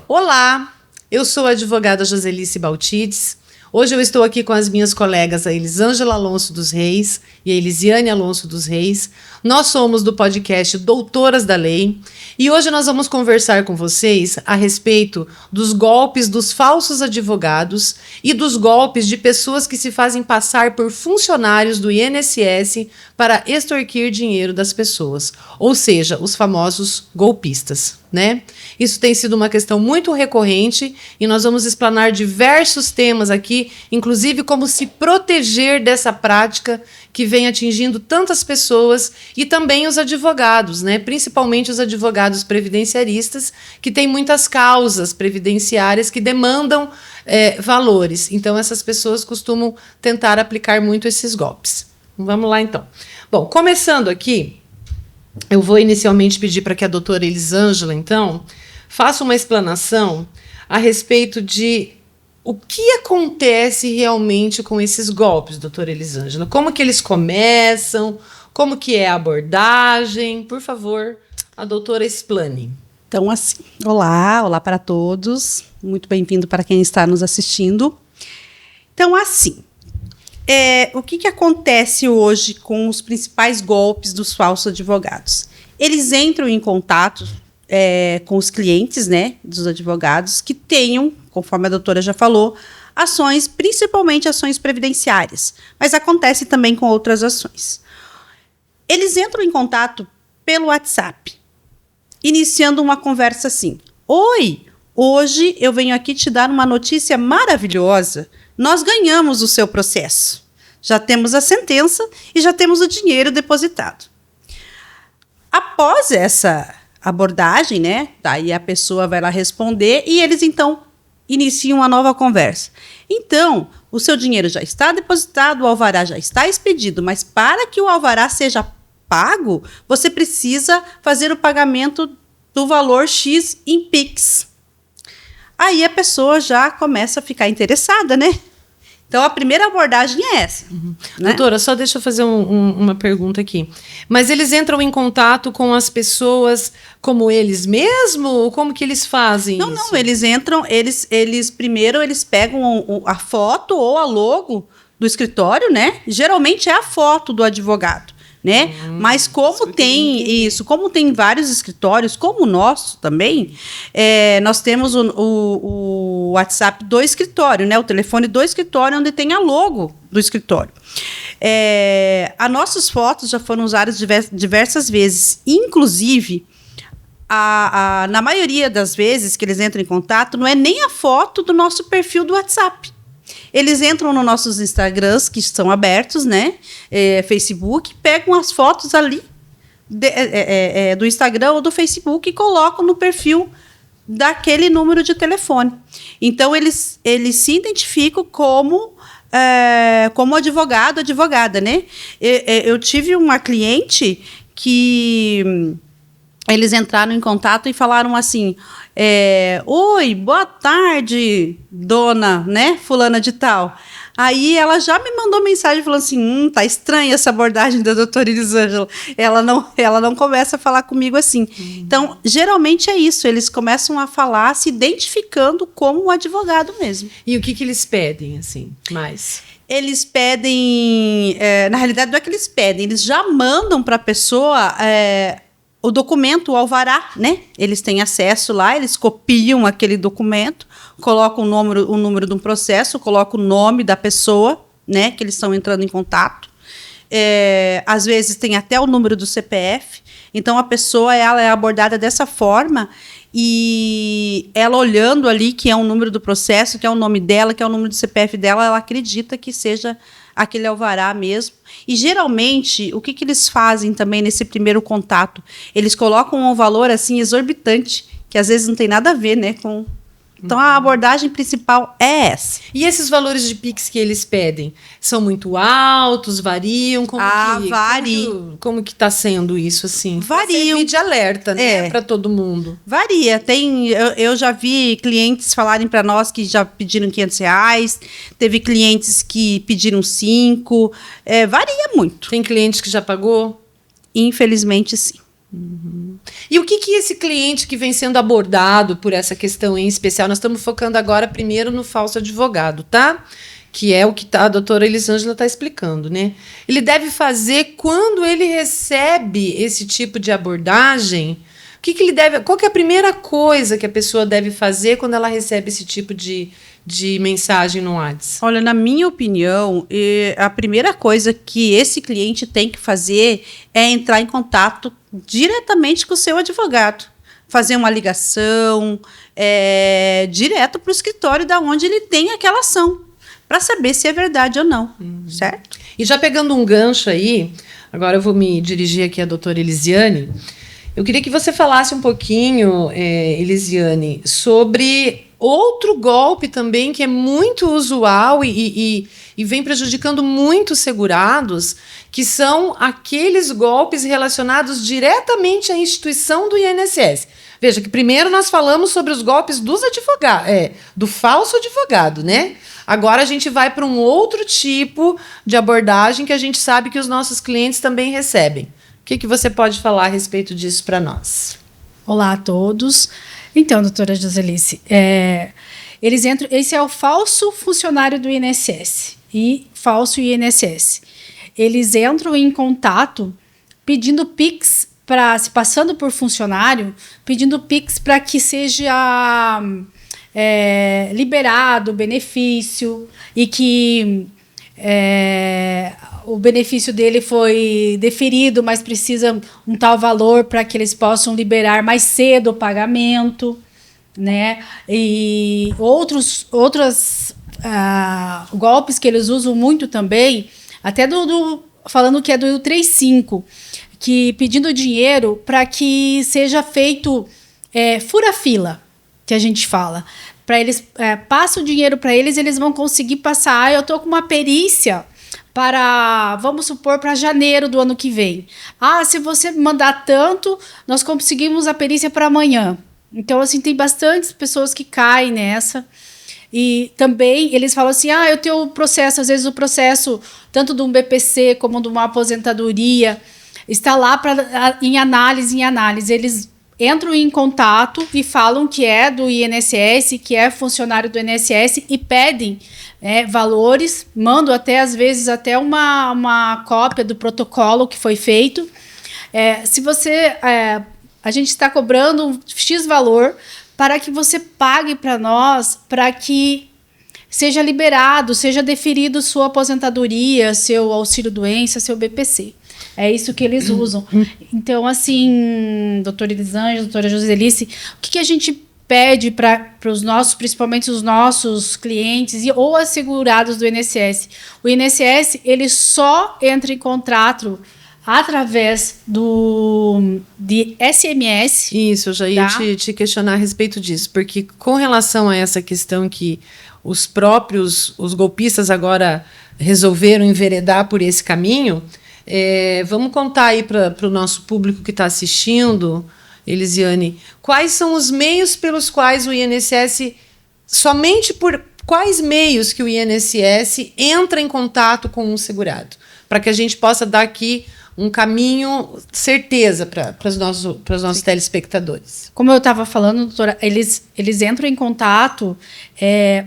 Olá, eu sou a advogada Joselice Baltides. Hoje eu estou aqui com as minhas colegas, a Elisângela Alonso dos Reis e a Elisiane Alonso dos Reis. Nós somos do podcast Doutoras da Lei e hoje nós vamos conversar com vocês a respeito dos golpes dos falsos advogados e dos golpes de pessoas que se fazem passar por funcionários do INSS para extorquir dinheiro das pessoas, ou seja, os famosos golpistas, né? Isso tem sido uma questão muito recorrente e nós vamos explanar diversos temas aqui, inclusive como se proteger dessa prática que vem atingindo tantas pessoas e também os advogados, né? Principalmente os advogados previdenciaristas, que têm muitas causas previdenciárias que demandam valores. Então, essas pessoas costumam tentar aplicar muito esses golpes. Vamos lá, então. Bom, começando aqui, eu vou inicialmente pedir para que a doutora Elisângela, então, faça uma explanação a respeito de o que acontece realmente com esses golpes, doutora Elisângela. Como que eles começam, como que é a abordagem. Por favor, a doutora explane. Então, assim, olá para todos. Muito bem-vindo para quem está nos assistindo. Então, assim, o que acontece hoje com os principais golpes dos falsos advogados? Eles entram em contato com os clientes, né, dos advogados que tenham, conforme a doutora já falou, ações, principalmente ações previdenciárias, mas acontece também com outras ações. Eles entram em contato pelo WhatsApp, iniciando uma conversa assim: oi, hoje eu venho aqui te dar uma notícia maravilhosa. Nós ganhamos o seu processo. Já temos a sentença e já temos o dinheiro depositado. Após essa abordagem, né? Daí a pessoa vai lá responder e eles, então, iniciam uma nova conversa. Então, o seu dinheiro já está depositado, o alvará já está expedido, mas para que o alvará seja pago, você precisa fazer o pagamento do valor X em Pix. Aí a pessoa já começa a ficar interessada, né? Então, a primeira abordagem é essa. Uhum. Né? Doutora, só deixa eu fazer uma pergunta aqui. Mas eles entram em contato com as pessoas como eles mesmos? Ou como que eles fazem isso? Não, eles entram, eles primeiro eles pegam a foto ou a logo do escritório, né? Geralmente é a foto do advogado. Né? Mas como tem vários escritórios, como o nosso também, nós temos o WhatsApp do escritório, né? O telefone do escritório, onde tem a logo do escritório. As nossas fotos já foram usadas diversas vezes, inclusive, na maioria das vezes que eles entram em contato, não é nem a foto do nosso perfil do WhatsApp. Eles entram nos nossos Instagrams, que estão abertos, né? Facebook, pegam as fotos ali do Instagram ou do Facebook e colocam no perfil daquele número de telefone. Então, eles se identificam como advogado, advogada, né? Eu tive uma cliente que eles entraram em contato e falaram assim: oi, boa tarde, dona, né, fulana de tal. Aí ela já me mandou mensagem falando assim: tá estranha essa abordagem da doutora Elisângela. Ela não começa a falar comigo assim. Então, geralmente é isso, eles começam a falar se identificando como um advogado mesmo. E o que eles pedem, assim, mais? Eles pedem, na realidade não é que eles pedem, eles já mandam para a pessoa o documento, o alvará, né? Eles têm acesso lá, eles copiam aquele documento, colocam o número de um processo, colocam o nome da pessoa, né? Que eles estão entrando em contato. Às vezes tem até o número do CPF. Então, a pessoa ela é abordada dessa forma e ela olhando ali que é o número do processo, que é o nome dela, que é o número do CPF dela, ela acredita que seja aquele alvará mesmo. E, geralmente, o que eles fazem também nesse primeiro contato? Eles colocam um valor, assim, exorbitante, que às vezes não tem nada a ver, né, com... Então, a abordagem principal é essa. E esses valores de Pix que eles pedem? São muito altos? Variam? Como que está sendo isso, assim? Variam. De alerta, né? Para todo mundo. Varia. Eu já vi clientes falarem para nós que já pediram R$500. Teve clientes que pediram 5. Varia muito. Tem cliente que já pagou? Infelizmente, sim. Uhum. E o que esse cliente que vem sendo abordado por essa questão em especial, nós estamos focando agora primeiro no falso advogado, tá? Que é o que a doutora Elisângela está explicando, né? Ele deve fazer quando ele recebe esse tipo de abordagem. Ele deve? Qual que é a primeira coisa que a pessoa deve fazer quando ela recebe esse tipo de mensagem no WhatsApp? Olha, na minha opinião, a primeira coisa que esse cliente tem que fazer é entrar em contato diretamente com o seu advogado. Fazer uma ligação direto para o escritório da onde ele tem aquela ação, para saber se é verdade ou não, certo? E já pegando um gancho aí, agora eu vou me dirigir aqui à doutora Elisiane. Eu queria que você falasse um pouquinho, Elisiane, sobre outro golpe também que é muito usual e vem prejudicando muitos segurados, que são aqueles golpes relacionados diretamente à instituição do INSS. Veja que primeiro nós falamos sobre os golpes dos advogados, do falso advogado, né? Agora a gente vai para um outro tipo de abordagem que a gente sabe que os nossos clientes também recebem. O que você pode falar a respeito disso para nós? Olá a todos. Então, doutora Joselice, eles entram. Esse é o falso funcionário do INSS e falso INSS. Eles entram em contato pedindo Pix se passando por funcionário, pedindo Pix para que seja liberado o benefício e que o benefício dele foi deferido, mas precisa um tal valor para que eles possam liberar mais cedo o pagamento, né? E outros golpes que eles usam muito também, até falando que é do 35, que pedindo dinheiro para que seja feito fura-fila, que a gente fala. Para eles, passa o dinheiro para eles, eles vão conseguir passar. Eu estou com uma perícia para, vamos supor, para janeiro do ano que vem. Se você mandar tanto, nós conseguimos a perícia para amanhã. Então, assim, tem bastantes pessoas que caem nessa. E também eles falam assim, eu tenho o processo, às vezes o processo, tanto de um BPC como de uma aposentadoria, está lá em análise. Eles entram em contato e falam que é do INSS, que é funcionário do INSS e pedem valores, mandam às vezes até uma cópia do protocolo que foi feito. Se você... a gente está cobrando um X valor para que você pague para nós, para que seja liberado, seja deferido sua aposentadoria, seu auxílio-doença, seu BPC. É isso que eles usam. Então, assim, doutora Elisângela, doutora Joselice, o que a gente pede para os nossos, principalmente os nossos clientes ou assegurados do INSS? O INSS, ele só entra em contrato através de SMS. Isso, eu já ia te questionar a respeito disso, porque com relação a essa questão que os golpistas agora resolveram enveredar por esse caminho, vamos contar aí para o nosso público que está assistindo, Elisiane, quais são os meios pelos quais o INSS, somente por quais meios que o INSS entra em contato com um segurado, para que a gente possa dar aqui um caminho, certeza para os nossos telespectadores. Como eu estava falando, doutora, eles entram em contato,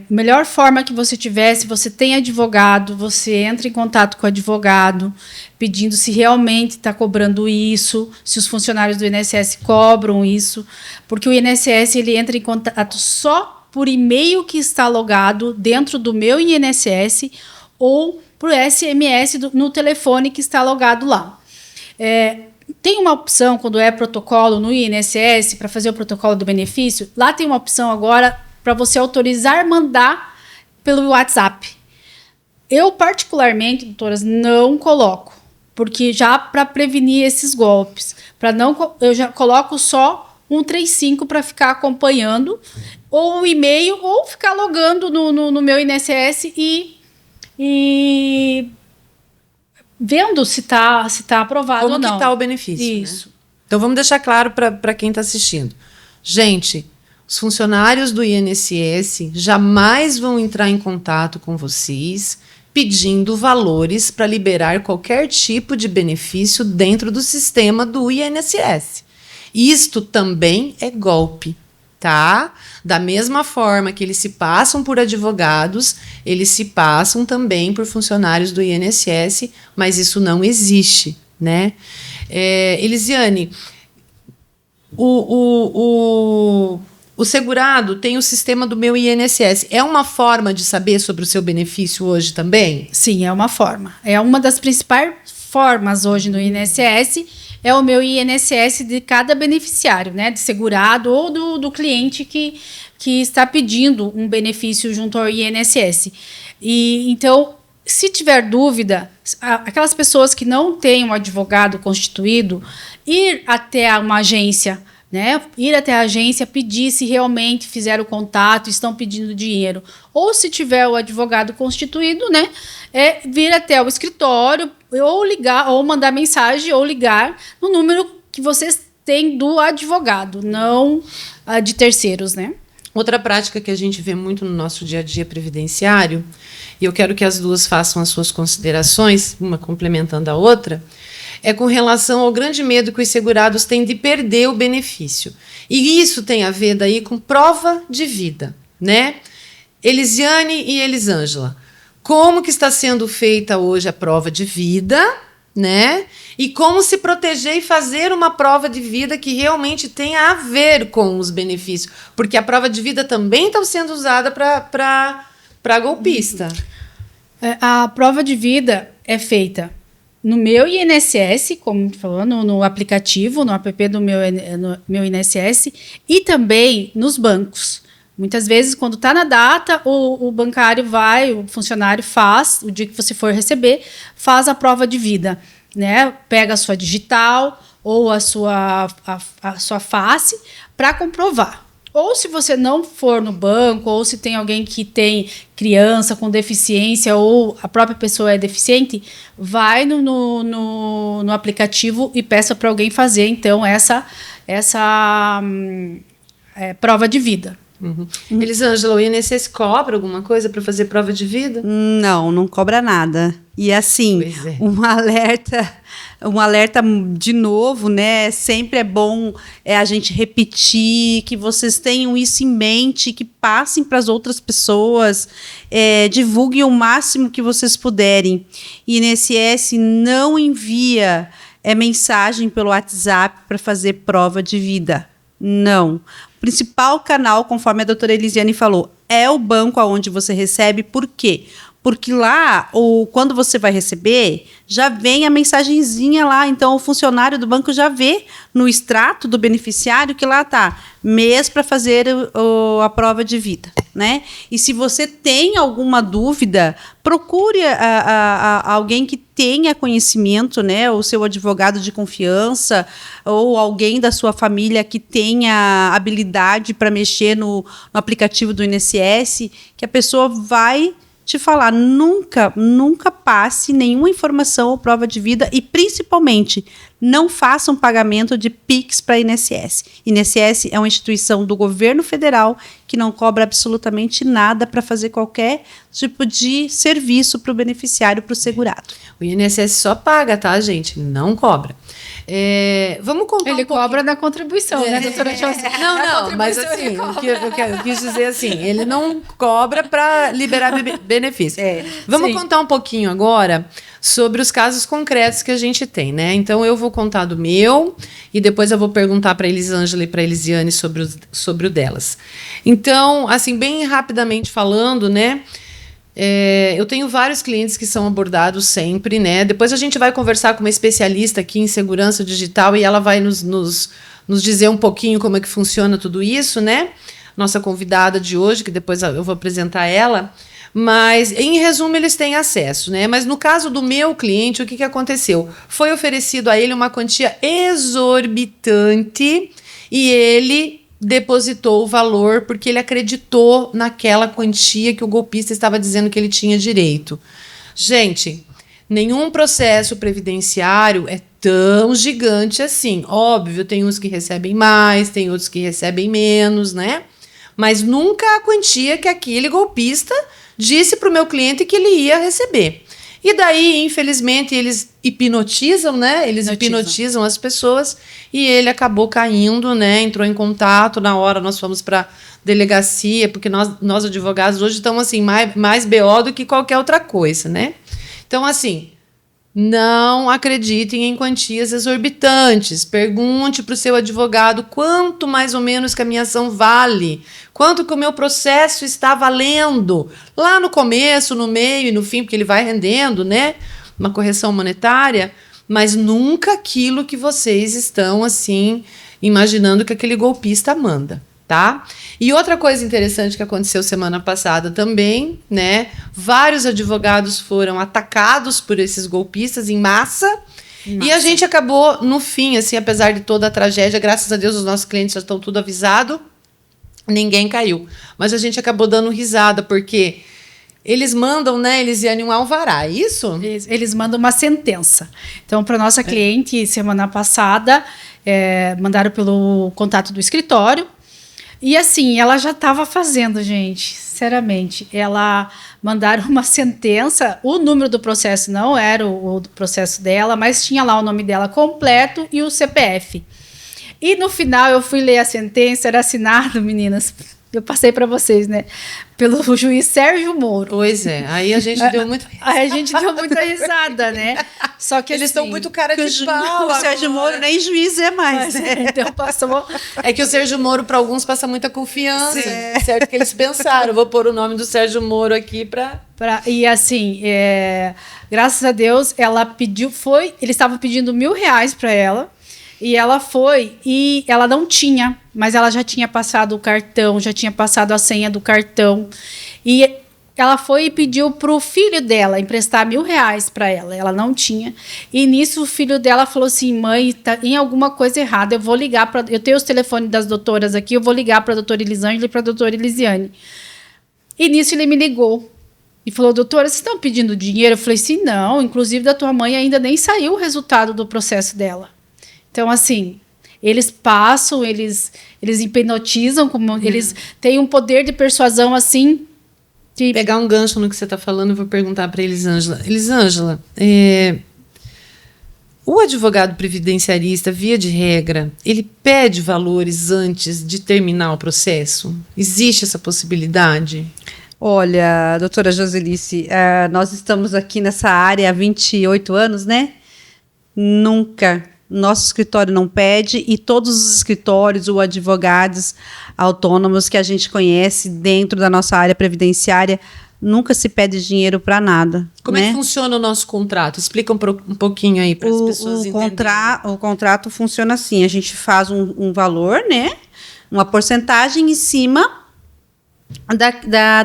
melhor forma que você tiver, se você tem advogado, você entra em contato com o advogado, pedindo se realmente está cobrando isso, se os funcionários do INSS cobram isso, porque o INSS ele entra em contato só por e-mail que está logado dentro do meu INSS ou por SMS no telefone que está logado lá. Tem uma opção, quando é protocolo no INSS, para fazer o protocolo do benefício, lá tem uma opção agora para você autorizar mandar pelo WhatsApp. Eu, particularmente, doutoras, não coloco, porque já para prevenir esses golpes, eu já coloco só 135 para ficar acompanhando, ou o e-mail, ou ficar logando no meu INSS e vendo se tá aprovado ou não. Como que está o benefício. Isso. Né? Então, vamos deixar claro para quem está assistindo. Gente, os funcionários do INSS jamais vão entrar em contato com vocês pedindo valores para liberar qualquer tipo de benefício dentro do sistema do INSS. Isto também é golpe, tá? Da mesma forma que eles se passam por advogados, eles se passam também por funcionários do INSS, mas isso não existe, né? Elisiane, o segurado tem o sistema do Meu INSS. É uma forma de saber sobre o seu benefício hoje também? Sim, é uma forma. É uma das principais formas hoje no INSS, é o Meu INSS de cada beneficiário, né? De segurado ou do cliente que está pedindo um benefício junto ao INSS. E então, se tiver dúvida, aquelas pessoas que não têm um advogado constituído, ir até uma agência, né? Ir até a agência, pedir se realmente fizeram o contato, estão pedindo dinheiro. Ou se tiver o advogado constituído, né? Vir até o escritório, ou ligar, ou mandar mensagem, ou ligar no número que vocês têm do advogado, não de terceiros, né? Outra prática que a gente vê muito no nosso dia a dia previdenciário, e eu quero que as duas façam as suas considerações, uma complementando a outra, é com relação ao grande medo que os segurados têm de perder o benefício. E isso tem a ver daí com prova de vida, né? Elisiane e Elisângela, como que está sendo feita hoje a prova de vida, né? E como se proteger e fazer uma prova de vida que realmente tenha a ver com os benefícios. Porque a prova de vida também está sendo usada para golpista. A prova de vida é feita no Meu INSS, como falou, no aplicativo, no app do meu INSS, e também nos bancos. Muitas vezes, quando está na data, o bancário o funcionário faz, o dia que você for receber, faz a prova de vida, né? Pega a sua digital ou a sua face para comprovar. Ou se você não for no banco, ou se tem alguém que tem criança com deficiência, ou a própria pessoa é deficiente, vai no aplicativo e peça para alguém fazer, então, essa prova de vida. Uhum. Elisângela, o INSS cobra alguma coisa para fazer prova de vida? Não cobra nada. E assim, um alerta de novo, né? Sempre é bom a gente repetir, que vocês tenham isso em mente, que passem para as outras pessoas, divulguem o máximo que vocês puderem. INSS não envia mensagem pelo WhatsApp para fazer prova de vida. Não. O principal canal, conforme a doutora Elisiane falou, é o banco aonde você recebe. Por quê? Porque lá, quando você vai receber, já vem a mensagenzinha lá. Então, o funcionário do banco já vê no extrato do beneficiário que lá está mês para fazer a prova de vida, né? E se você tem alguma dúvida, procure alguém que tenha conhecimento, né? O seu advogado de confiança ou alguém da sua família que tenha habilidade para mexer no aplicativo do INSS, que a pessoa vai te falar, nunca passe nenhuma informação ou prova de vida e, principalmente, não faça um pagamento de PIX para a INSS. INSS é uma instituição do governo federal que não cobra absolutamente nada para fazer qualquer tipo de serviço para o beneficiário, para o segurado. O INSS só paga, tá, gente? Não cobra. Vamos contar Ele cobra na contribuição, né, doutora Chelsea? Não, mas assim, eu quis dizer assim, ele não cobra para liberar benefício. Vamos contar um pouquinho agora sobre os casos concretos que a gente tem, né? Então, eu vou contar do meu e depois eu vou perguntar para a Elisângela e para a Elisiane sobre o delas. Então, assim, bem rapidamente falando, né? Eu tenho vários clientes que são abordados sempre, né? Depois a gente vai conversar com uma especialista aqui em segurança digital e ela vai nos dizer um pouquinho como é que funciona tudo isso, né? Nossa convidada de hoje, que depois eu vou apresentar ela. Mas, em resumo, eles têm acesso, né? Mas no caso do meu cliente, o que aconteceu? Foi oferecido a ele uma quantia exorbitante e ele depositou o valor porque ele acreditou naquela quantia que o golpista estava dizendo que ele tinha direito. Gente, nenhum processo previdenciário é tão gigante assim. Óbvio, tem uns que recebem mais, tem outros que recebem menos, né? Mas nunca a quantia que aquele golpista disse para o meu cliente que ele ia receber. E daí, infelizmente, eles hipnotizam, né? Eles hipnotizam as pessoas e ele acabou caindo, né? Entrou em contato, na hora nós fomos para delegacia, porque nós advogados hoje estamos assim, mais BO do que qualquer outra coisa, né? Então, assim, não acreditem em quantias exorbitantes. Pergunte para o seu advogado quanto mais ou menos que a minha ação vale, quanto que o meu processo está valendo. Lá no começo, no meio e no fim, porque ele vai rendendo, né? Uma correção monetária, mas nunca aquilo que vocês estão, assim, imaginando que aquele golpista manda. Tá? E outra coisa interessante que aconteceu semana passada também, né? Vários advogados foram atacados por esses golpistas em massa. E a gente acabou, no fim, assim, apesar de toda a tragédia, graças a Deus os nossos clientes já estão tudo avisados, ninguém caiu. Mas a gente acabou dando risada, porque eles mandam, né, Elisiane, um alvará, é isso? Eles mandam uma sentença. Então, para nossa cliente, semana passada, mandaram pelo contato do escritório. E assim, ela já estava fazendo, gente, sinceramente. Ela mandaram uma sentença, o número do processo não era o do processo dela, mas tinha lá o nome dela completo e o CPF. E no final eu fui ler a sentença, era assinado, meninas, eu passei para vocês, né? Pelo juiz Sérgio Moro. Pois é, aí a gente deu muito... Aí a gente deu muita risada, né? Só que eles estão assim, muito cara de pau. O Sérgio Moro nem juiz é mais, né? Então passou... É que o Sérgio Moro, para alguns, passa muita confiança. Certo que eles pensaram, vou pôr o nome do Sérgio Moro aqui para... E assim, graças a Deus, ela pediu, eles estavam pedindo R$1.000 para ela, e ela foi, e ela não tinha, mas ela já tinha passado o cartão, já tinha passado a senha do cartão, e ela foi e pediu para o filho dela emprestar R$1.000 para ela não tinha, e nisso o filho dela falou assim, mãe, tá em alguma coisa errada, eu vou ligar para, eu tenho os telefones das doutoras aqui, eu vou ligar para a doutora Elisângela e para a doutora Elisiane. E nisso ele me ligou, e falou, doutora, vocês estão pedindo dinheiro? Eu falei assim, não, inclusive da tua mãe ainda nem saiu o resultado do processo dela. Então, assim, eles passam, eles hipnotizam, como eles têm um poder de persuasão, assim... De... Pegar um gancho no que você está falando, eu vou perguntar para Elisângela. Elisângela, o advogado previdenciarista, via de regra, ele pede valores antes de terminar o processo? Existe essa possibilidade? Olha, doutora Joselice, nós estamos aqui nessa área há 28 anos, né? Nunca... Nosso escritório não pede e todos os escritórios ou advogados autônomos que a gente conhece dentro da nossa área previdenciária, nunca se pede dinheiro para nada. Como é que funciona o nosso contrato? Explica um pouquinho aí para as pessoas entenderem. O contrato funciona assim, a gente faz um valor, né? Uma porcentagem em cima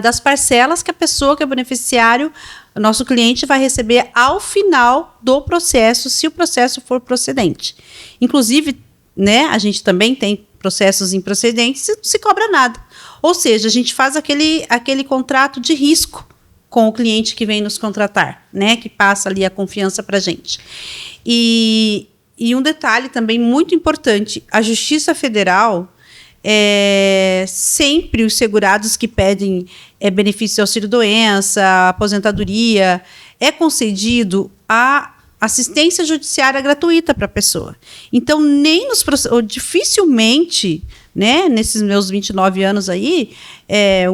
das parcelas que a pessoa, que é o beneficiário, o nosso cliente vai receber ao final do processo, se o processo for procedente. Inclusive, né, a gente também tem processos improcedentes e não se cobra nada. Ou seja, a gente faz aquele contrato de risco com o cliente que vem nos contratar, né, que passa ali a confiança para a gente. E um detalhe também muito importante, a Justiça Federal... sempre os segurados que pedem benefício de auxílio-doença, aposentadoria, é concedido a assistência judiciária gratuita para a pessoa. Então, dificilmente, né, nesses meus 29 anos aí,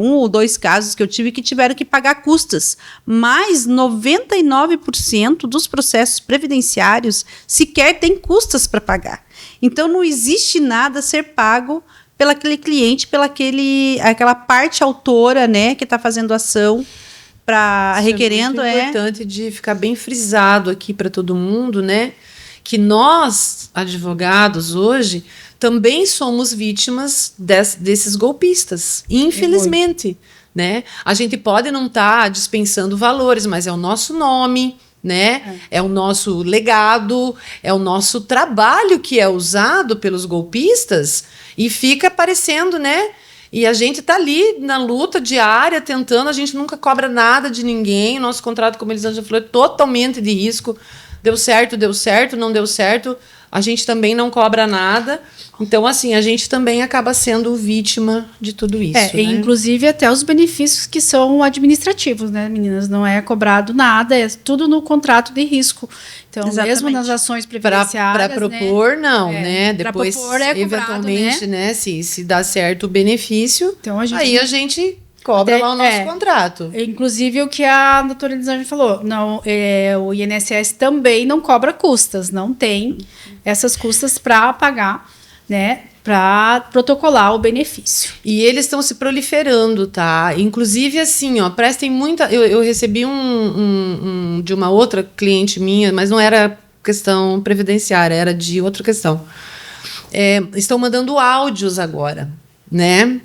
1 ou 2 casos que eu tive que tiveram que pagar custas, mas 99% dos processos previdenciários sequer têm custas para pagar. Então, não existe nada a ser pago pelo aquele cliente, aquela parte autora, né, que está fazendo ação para requerendo. É muito importante de ficar bem frisado aqui para todo mundo, né, que nós, advogados, hoje, também somos vítimas desses golpistas, infelizmente, né? A gente pode não estar dispensando valores, mas é o nosso nome, né? É o nosso legado, é o nosso trabalho que é usado pelos golpistas e fica aparecendo, né? E a gente tá ali na luta diária, tentando, a gente nunca cobra nada de ninguém, nosso contrato, como a Elisângela falou, é totalmente de risco, deu certo, não deu certo, a gente também não cobra nada. Então, assim, a gente também acaba sendo vítima de tudo isso. E inclusive até os benefícios que são administrativos, né, meninas? Não é cobrado nada, é tudo no contrato de risco. Então, mesmo nas ações previdenciárias... Para propor, né? Depois, propor é cobrado, eventualmente, né? Se dá certo o benefício, então, aí a gente cobra lá o nosso contrato. Inclusive, o que a doutora Elisângela falou, não, o INSS também não cobra custas, não tem essas custas para pagar, né? Para protocolar o benefício. E eles estão se proliferando, tá? Inclusive, assim, ó, prestem muita... Eu recebi de uma outra cliente minha, mas não era questão previdenciária, era de outra questão. Estão mandando áudios agora, né?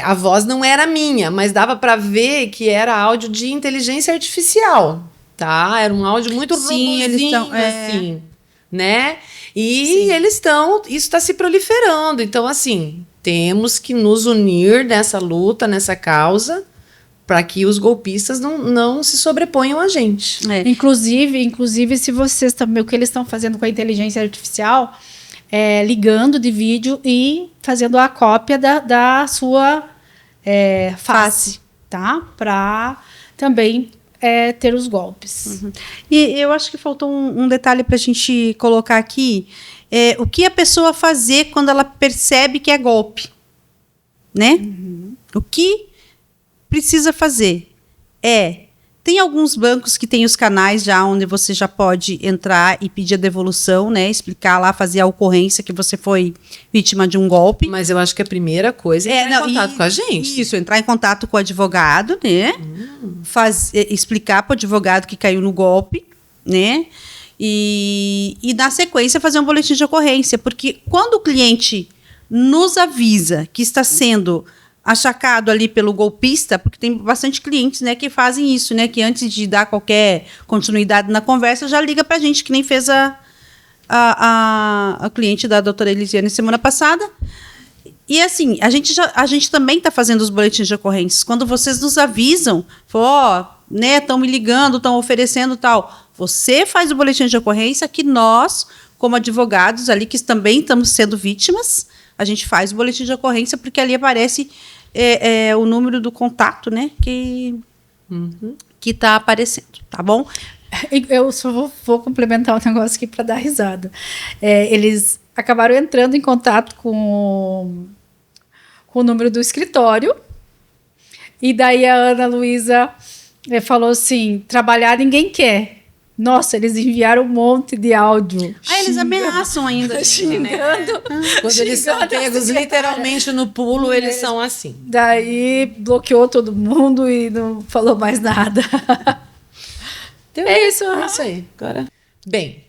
A voz não era minha, mas dava para ver que era áudio de inteligência artificial, tá? Era um áudio muito robuzinho, eles estão, assim, né? E eles estão... Isso está se proliferando. Então, assim, temos que nos unir nessa luta, nessa causa, para que os golpistas não se sobreponham a gente. Inclusive, se vocês também... O que eles estão fazendo com a inteligência artificial é ligando de vídeo e fazendo a cópia da sua face, tá? Para também... ter os golpes. Uhum. E eu acho que faltou um detalhe para a gente colocar aqui. O que a pessoa fazer quando ela percebe que é golpe, né? Uhum. O que precisa fazer tem alguns bancos que tem os canais já onde você já pode entrar e pedir a devolução, né? Explicar lá, fazer a ocorrência que você foi vítima de um golpe. Mas eu acho que a primeira coisa é entrar em contato com a gente. Isso, entrar em contato com o advogado, né? Explicar para o advogado que caiu no golpe, né? E na sequência fazer um boletim de ocorrência. Porque quando o cliente nos avisa que está sendo achacado ali pelo golpista, porque tem bastante clientes, né, que fazem isso, né, que antes de dar qualquer continuidade na conversa, já liga pra gente, que nem fez a cliente da doutora Elisiane semana passada. E assim, a gente também está fazendo os boletins de ocorrências. Quando vocês nos avisam, né, estão me ligando, estão oferecendo tal, você faz o boletim de ocorrência que nós, como advogados ali, que também estamos sendo vítimas, a gente faz o boletim de ocorrência, porque ali aparece o número do contato, né? Que está aparecendo, tá bom? Eu só vou complementar um negócio aqui para dar risada. Eles acabaram entrando em contato com o número do escritório, e daí a Ana Luísa falou assim: trabalhar ninguém quer. Nossa, eles enviaram um monte de áudio. Eles ameaçam ainda. Xingando. Quando eles são pegos literalmente no pulo, eles são assim. Daí bloqueou todo mundo e não falou mais nada. Então, é isso aí. Agora. Bem,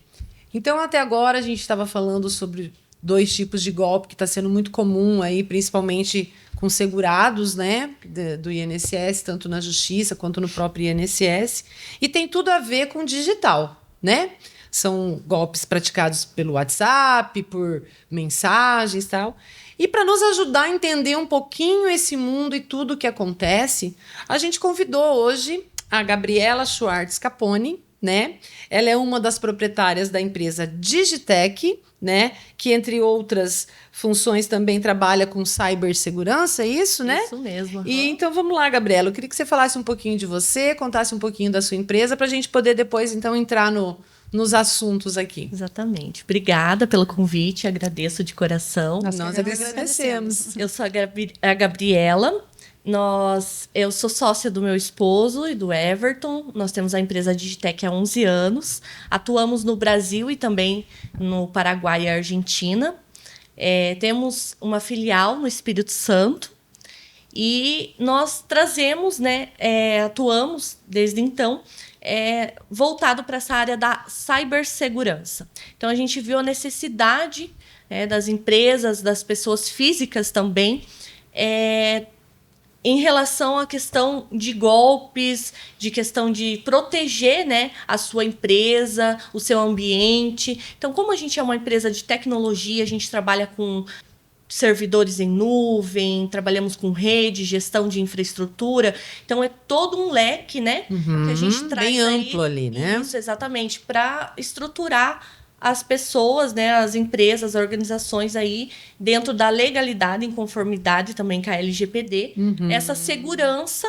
então até agora a gente estava falando sobre 2 tipos de golpe que está sendo muito comum aí, principalmente com segurados, né, do INSS, tanto na Justiça quanto no próprio INSS, e tem tudo a ver com digital, né? São golpes praticados pelo WhatsApp, por mensagens e tal. E para nos ajudar a entender um pouquinho esse mundo e tudo o que acontece, a gente convidou hoje a Gabriela Schwartz Capone, né? Ela é uma das proprietárias da empresa Digitec, né? Que, entre outras funções, também trabalha com cibersegurança, é isso, né? Isso mesmo. Uhum. E então vamos lá, Gabriela. Eu queria que você falasse um pouquinho de você, contasse um pouquinho da sua empresa, para a gente poder depois, então, entrar nos assuntos aqui. Exatamente. Obrigada pelo convite, agradeço de coração. Nós agradecemos. Eu sou a Gabriela. Eu sou sócia do meu esposo e do Everton. Nós temos a empresa Digitec há 11 anos. Atuamos no Brasil e também no Paraguai e Argentina. Temos uma filial no Espírito Santo. E nós trazemos, né, atuamos desde então, voltado para essa área da cibersegurança. Então, a gente viu a necessidade das empresas, das pessoas físicas também, em relação à questão de golpes, de questão de proteger, né, a sua empresa, o seu ambiente. Então, como a gente é uma empresa de tecnologia, a gente trabalha com servidores em nuvem, trabalhamos com rede, gestão de infraestrutura. Então, é todo um leque, né, que a gente traz bem amplo ali, né? Isso, exatamente, para estruturar as pessoas, né, as empresas, as organizações aí, dentro da legalidade, em conformidade também com a LGPD, essa segurança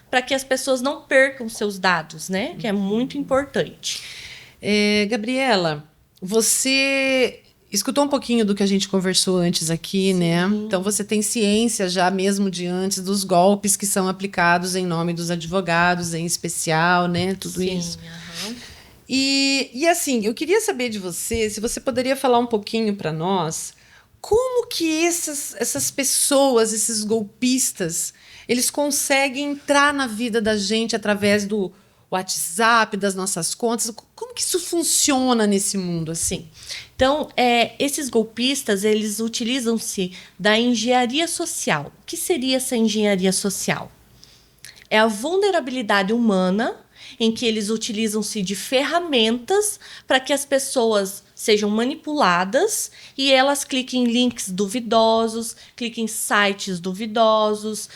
para que as pessoas não percam seus dados, né, que é muito importante. Gabriela, você escutou um pouquinho do que a gente conversou antes aqui, né? Então você tem ciência já mesmo de antes dos golpes que são aplicados em nome dos advogados, em especial, né? Tudo isso. E assim, eu queria saber de você, se você poderia falar um pouquinho para nós, como que essas pessoas, esses golpistas, eles conseguem entrar na vida da gente através do WhatsApp, das nossas contas? Como que isso funciona nesse mundo assim? Então, esses golpistas, eles utilizam-se da engenharia social. O que seria essa engenharia social? É a vulnerabilidade humana em que eles utilizam-se de ferramentas para que as pessoas sejam manipuladas e elas cliquem em links duvidosos, cliquem em sites duvidosos,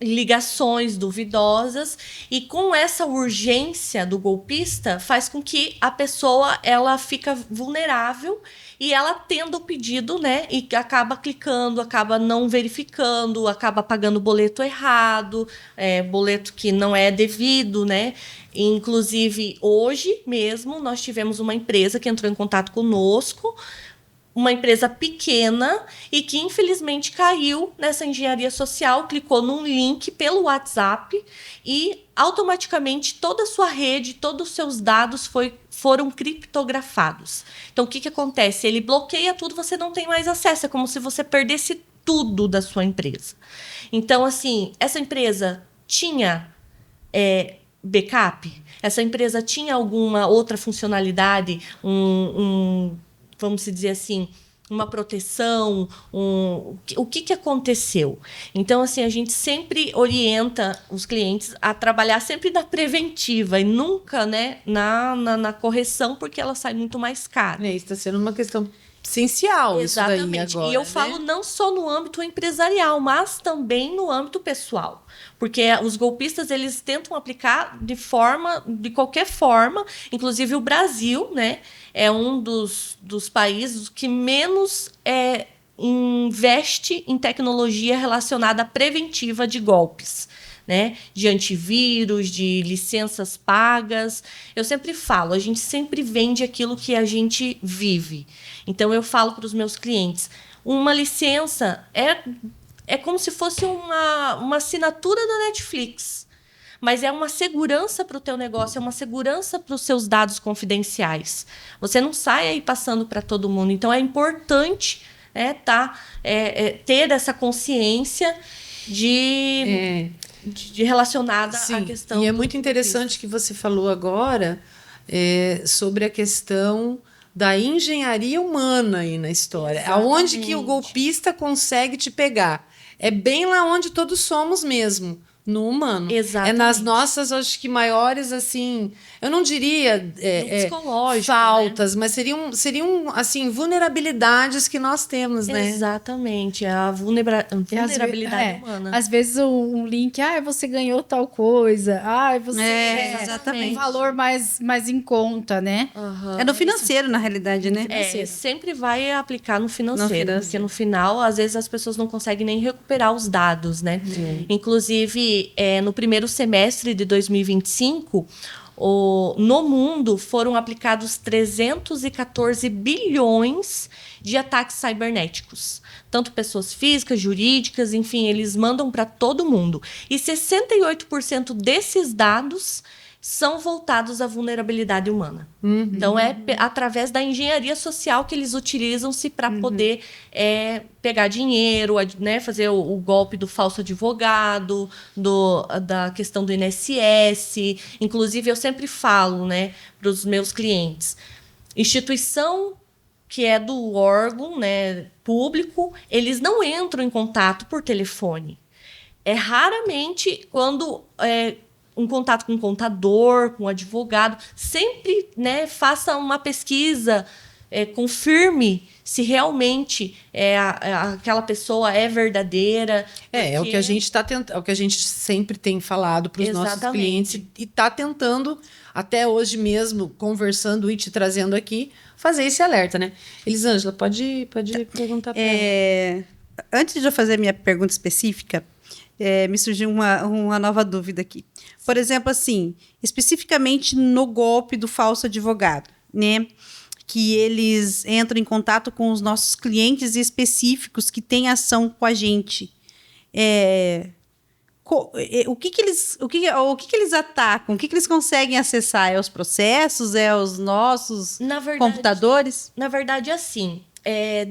ligações duvidosas, e com essa urgência do golpista faz com que a pessoa ela fica vulnerável e ela tendo o pedido, né, e acaba clicando, acaba não verificando, acaba pagando boleto errado, boleto que não é devido, né? Inclusive, hoje mesmo, nós tivemos uma empresa que entrou em contato conosco, uma empresa pequena e que infelizmente caiu nessa engenharia social, clicou num link pelo WhatsApp e automaticamente toda a sua rede, todos os seus dados foram criptografados. Então, o que acontece? Ele bloqueia tudo, você não tem mais acesso, é como se você perdesse tudo da sua empresa. Então, assim, essa empresa tinha backup? Essa empresa tinha alguma outra funcionalidade, vamos dizer assim, uma proteção, o que aconteceu? Então, assim, a gente sempre orienta os clientes a trabalhar sempre na preventiva e nunca, né, na correção, porque ela sai muito mais cara. Isso está sendo uma questão essencial. Exatamente. Isso daí agora, e eu falo não só no âmbito empresarial, mas também no âmbito pessoal. Porque os golpistas, eles tentam aplicar de qualquer forma. Inclusive, o Brasil, né, é um dos países que menos investe em tecnologia relacionada à preventiva de golpes, né? De antivírus, de licenças pagas. Eu sempre falo, a gente sempre vende aquilo que a gente vive. Então, eu falo para os meus clientes, uma licença é como se fosse uma assinatura da Netflix. Mas é uma segurança para o teu negócio, é uma segurança para os seus dados confidenciais. Você não sai aí passando para todo mundo. Então, é importante ter essa consciência de relacionada à questão. E é muito interessante que você falou agora sobre a questão da engenharia humana aí na história. Exatamente. Aonde que o golpista consegue te pegar? É bem lá onde todos somos mesmo. No humano. Exatamente. É nas nossas, acho que maiores, assim, eu não diria faltas, né? Mas seriam assim, vulnerabilidades que nós temos, né? Exatamente, a vulnerabilidade humana. Às vezes um link, você ganhou tal coisa, você exatamente. Um valor mais em conta, né? Uhum. É no financeiro, na realidade, né? Sempre vai aplicar no financeiro, porque no final, às vezes, as pessoas não conseguem nem recuperar os dados, né? Inclusive, no primeiro semestre de 2025, no mundo foram aplicados 314 bilhões de ataques cibernéticos. Tanto pessoas físicas, jurídicas, enfim, eles mandam para todo mundo. E 68% desses dados são voltados à vulnerabilidade humana. Então, é através da engenharia social que eles utilizam-se para poder pegar dinheiro, né, fazer o golpe do falso advogado, da questão do INSS. Inclusive, eu sempre falo, né, para os meus clientes, instituição que é do órgão, né, público, eles não entram em contato por telefone. É raramente quando... um contato com um contador, com um advogado, sempre, né, faça uma pesquisa confirme se realmente aquela pessoa é verdadeira. É o que a gente está tentando, é o que a gente sempre tem falado para os nossos clientes e está tentando, até hoje mesmo, conversando e te trazendo aqui, fazer esse alerta, né? Elisângela, pode perguntar para ela. Antes de eu fazer minha pergunta específica, me surgiu uma nova dúvida aqui. Por exemplo, assim, especificamente no golpe do falso advogado, né? Que eles entram em contato com os nossos clientes específicos que têm ação com a gente. O que eles atacam? O que eles conseguem acessar? É os processos? É os nossos computadores? Na verdade, assim,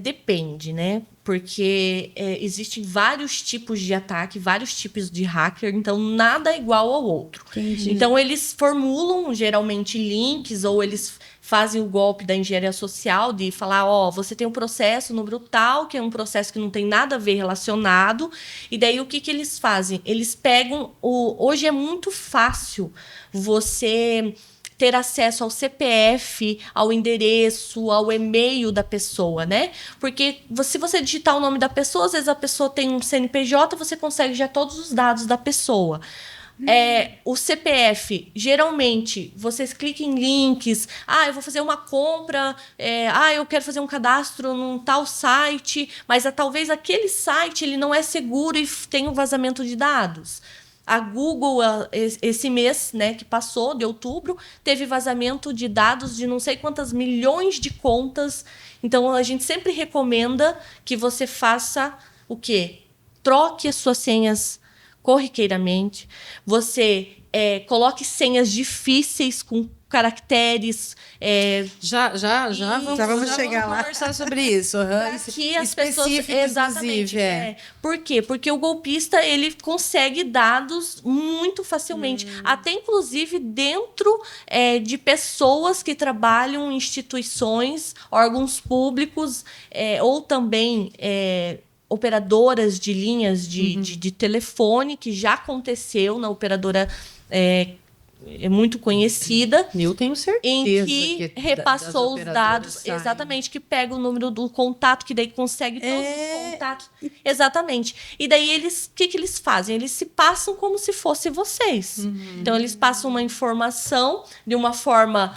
depende, né? Porque existem vários tipos de ataque, vários tipos de hacker, então nada é igual ao outro. Entendi. Então eles formulam geralmente links ou eles fazem o golpe da engenharia social de falar, você tem um processo número tal, que é um processo que não tem nada a ver relacionado, e daí o que eles fazem? Eles pegam hoje é muito fácil você ter acesso ao CPF, ao endereço, ao e-mail da pessoa, né? Porque se você digitar o nome da pessoa, às vezes a pessoa tem um CNPJ, você consegue já todos os dados da pessoa. O CPF, geralmente, vocês clicam em links, eu vou fazer uma compra, eu quero fazer um cadastro num tal site, mas talvez aquele site ele não é seguro e tem um vazamento de dados. A Google, esse mês, né, que passou, de outubro, teve vazamento de dados de não sei quantas milhões de contas. Então, a gente sempre recomenda que você faça o quê? Troque as suas senhas corriqueiramente. Você coloque senhas difíceis com caracteres. Já vamos chegar lá. Conversar sobre isso. Que as pessoas exatamente. Por quê? Porque o golpista ele consegue dados muito facilmente, até inclusive dentro de pessoas que trabalham em instituições, órgãos públicos ou também operadoras de linhas de telefone, que já aconteceu na operadora muito conhecida. Eu tenho certeza. Em que repassou os dados. Exatamente, que pega o número do contato, que daí consegue todos os contatos. Exatamente. E daí o que eles fazem? Eles se passam como se fossem vocês. Então, eles passam uma informação de uma forma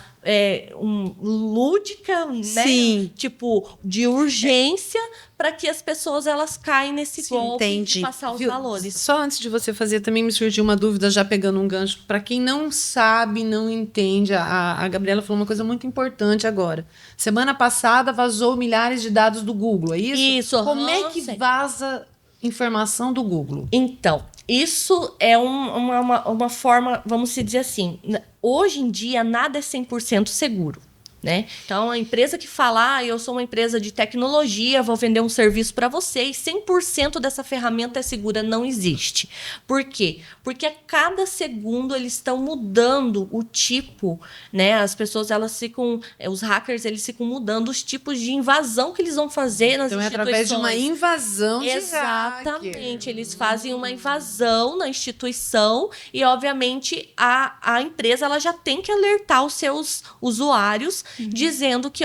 lúdica, né? Sim. Tipo, de urgência, para que as pessoas elas caem nesse golpe de passar os valores. Só antes de você fazer, também me surgiu uma dúvida, já pegando um gancho. Para quem não sabe, não entende, a Gabriela falou uma coisa muito importante agora. Semana passada vazou milhares de dados do Google, é isso? Isso. Como é que vaza informação do Google? Então, isso é uma forma, vamos dizer assim, hoje em dia nada é 100% seguro, né? Então, a empresa que fala, eu sou uma empresa de tecnologia, vou vender um serviço para vocês, 100% dessa ferramenta é segura, não existe. Por quê? Porque a cada segundo eles estão mudando o tipo, né? As pessoas, elas ficam, os hackers, eles ficam mudando os tipos de invasão que eles vão fazer nas instituições. Então, é através de uma invasão de Exatamente. Eles fazem uma invasão na instituição e, obviamente, a empresa ela já tem que alertar os seus usuários dizendo que,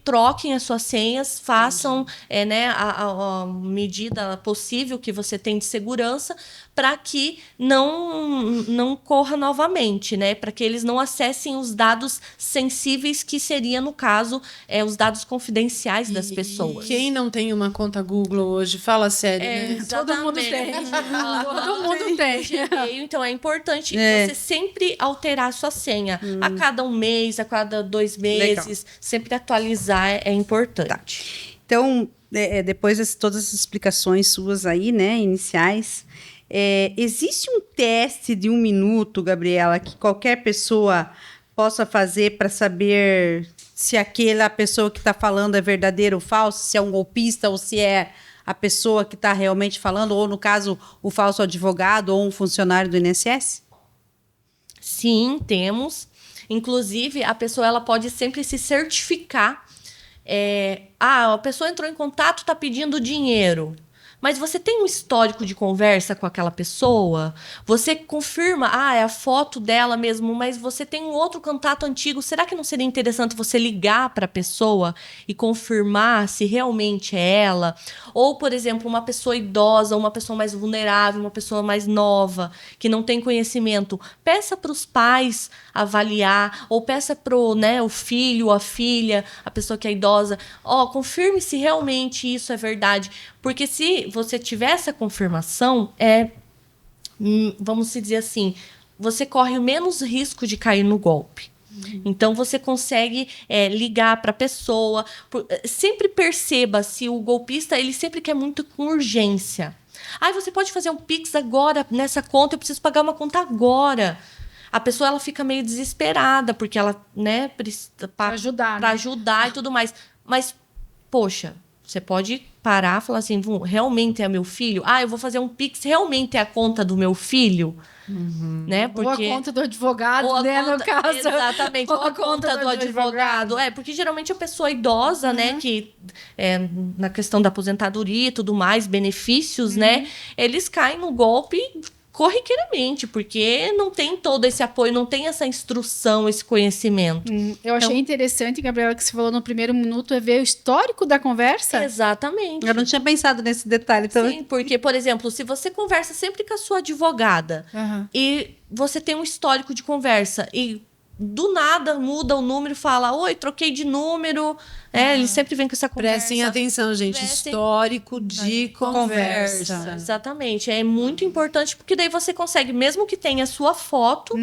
troquem as suas senhas, façam a medida possível que você tem de segurança para que não corra novamente, né? Para que eles não acessem os dados sensíveis, que seria, no caso, os dados confidenciais das pessoas. Quem não tem uma conta Google hoje, fala sério, né? Todo mundo tem. Todo mundo tem. Então, é importante você sempre alterar a sua senha. A cada um mês, a cada 2 meses, Legal. sempre atualizar é importante. Tá. Então, depois de todas as explicações suas aí, né, iniciais, existe um teste de 1 minuto, Gabriela, que qualquer pessoa possa fazer para saber se aquela pessoa que está falando é verdadeira ou falsa, se é um golpista ou se é a pessoa que está realmente falando, ou no caso, o falso advogado ou um funcionário do INSS? Sim, temos. Inclusive, a pessoa ela pode sempre se certificar. A pessoa entrou em contato, está pedindo dinheiro. Mas você tem um histórico de conversa com aquela pessoa? Você confirma, é a foto dela mesmo, mas você tem um outro contato antigo. Será que não seria interessante você ligar para a pessoa e confirmar se realmente é ela? Ou, por exemplo, uma pessoa idosa, uma pessoa mais vulnerável, uma pessoa mais nova, que não tem conhecimento. Peça para os pais avaliar, ou peça para o filho, a filha, a pessoa que é idosa, confirme se realmente isso é verdade. Porque se você tiver essa confirmação, vamos dizer assim, você corre menos risco de cair no golpe. Então, você consegue ligar para a pessoa. Sempre perceba se o golpista ele sempre quer muito com urgência. Você pode fazer um Pix agora nessa conta, eu preciso pagar uma conta agora. A pessoa ela fica meio desesperada, porque ela precisa para ajudar e tudo mais. Mas, poxa, você pode parar e falar assim, realmente é meu filho? Eu vou fazer um Pix, realmente é a conta do meu filho? Né? Porque... Ou a conta do advogado, no caso. Exatamente, ou a conta do advogado. Porque geralmente a pessoa idosa, né, que na questão da aposentadoria e tudo mais, benefícios, né, eles caem no golpe corriqueiramente, porque não tem todo esse apoio, não tem essa instrução, esse conhecimento. Eu achei interessante, Gabriela, que você falou no primeiro minuto, é ver o histórico da conversa. Exatamente. Eu não tinha pensado nesse detalhe também. Sim, porque, por exemplo, se você conversa sempre com a sua advogada e você tem um histórico de conversa e do nada muda o número e fala, oi, troquei de número. Eles sempre vêm com essa conversa. Prestem atenção, gente. Histórico de conversa. Exatamente. É muito importante, porque daí você consegue, mesmo que tenha a sua foto,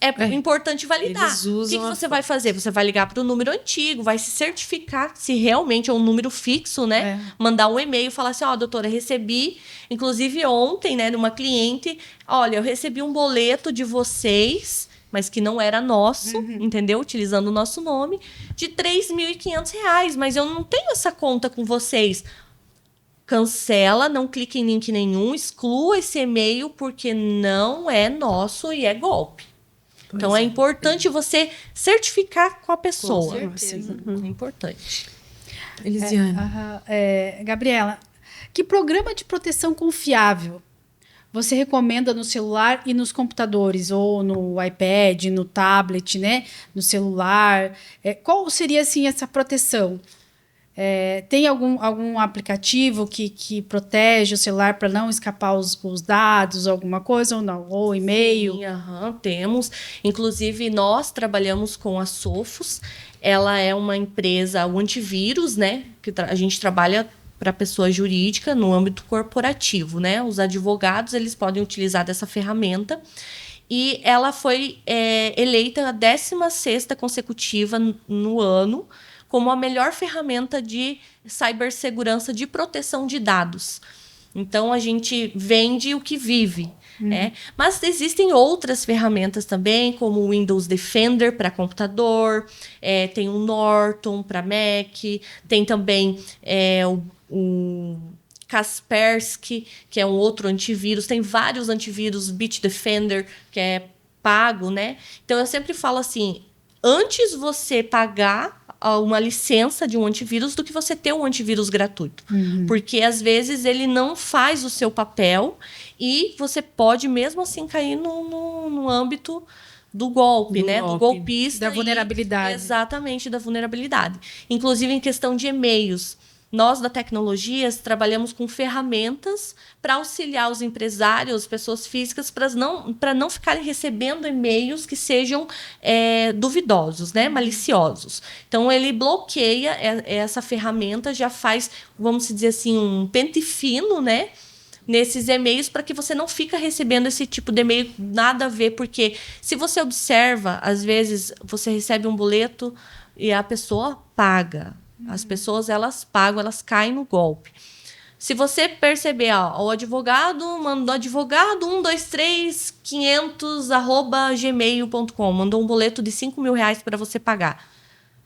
é importante validar. Eles usam o que você vai fazer? Você vai ligar para o número antigo, vai se certificar se realmente é um número fixo, né? Mandar um e-mail e falar assim, doutora, recebi, inclusive ontem, né, de uma cliente, olha, eu recebi um boleto de vocês, mas que não era nosso, entendeu? Utilizando o nosso nome, de R$3.500, mas eu não tenho essa conta com vocês. Cancela, não clique em link nenhum, exclua esse e-mail, porque não é nosso e é golpe. Então, é importante você certificar com a pessoa. Com certeza. É importante. Elisiane. Gabriela, que programa de proteção confiável você recomenda no celular e nos computadores, ou no iPad, no tablet, né? No celular? Qual seria, assim, essa proteção? Tem algum aplicativo que protege o celular para não escapar os dados, alguma coisa ou não? Ou e-mail? Sim, temos. Inclusive, nós trabalhamos com a Sophos. Ela é uma empresa, o antivírus, né? Que a gente trabalha para pessoa jurídica no âmbito corporativo, né? Os advogados, eles podem utilizar dessa ferramenta. E ela foi eleita a 16ª consecutiva no ano como a melhor ferramenta de cibersegurança de proteção de dados. Então, a gente vende o que vive. Mas existem outras ferramentas também, como o Windows Defender para computador, tem o Norton para Mac, tem também o Kaspersky, que é um outro antivírus. Tem vários antivírus, Bitdefender, que é pago, né? Então, eu sempre falo assim, antes você pagar uma licença de um antivírus do que você ter um antivírus gratuito. Porque, às vezes, ele não faz o seu papel e você pode, mesmo assim, cair no âmbito do golpe, né? Do golpista. Da vulnerabilidade. Exatamente, da vulnerabilidade. Inclusive, em questão de e-mails. Nós, da Tecnologias, trabalhamos com ferramentas para auxiliar os empresários, as pessoas físicas, para não ficarem recebendo e-mails que sejam duvidosos, né? Maliciosos. Então, ele bloqueia essa ferramenta, já faz, vamos dizer assim, um pente fino, né? Nesses e-mails, para que você não fica recebendo esse tipo de e-mail nada a ver, porque se você observa, às vezes você recebe um boleto e a pessoa paga. As pessoas, elas pagam, elas caem no golpe. Se você perceber, o advogado mandou advogado 123.500@gmail.com, mandou um boleto de R$5.000 para você pagar.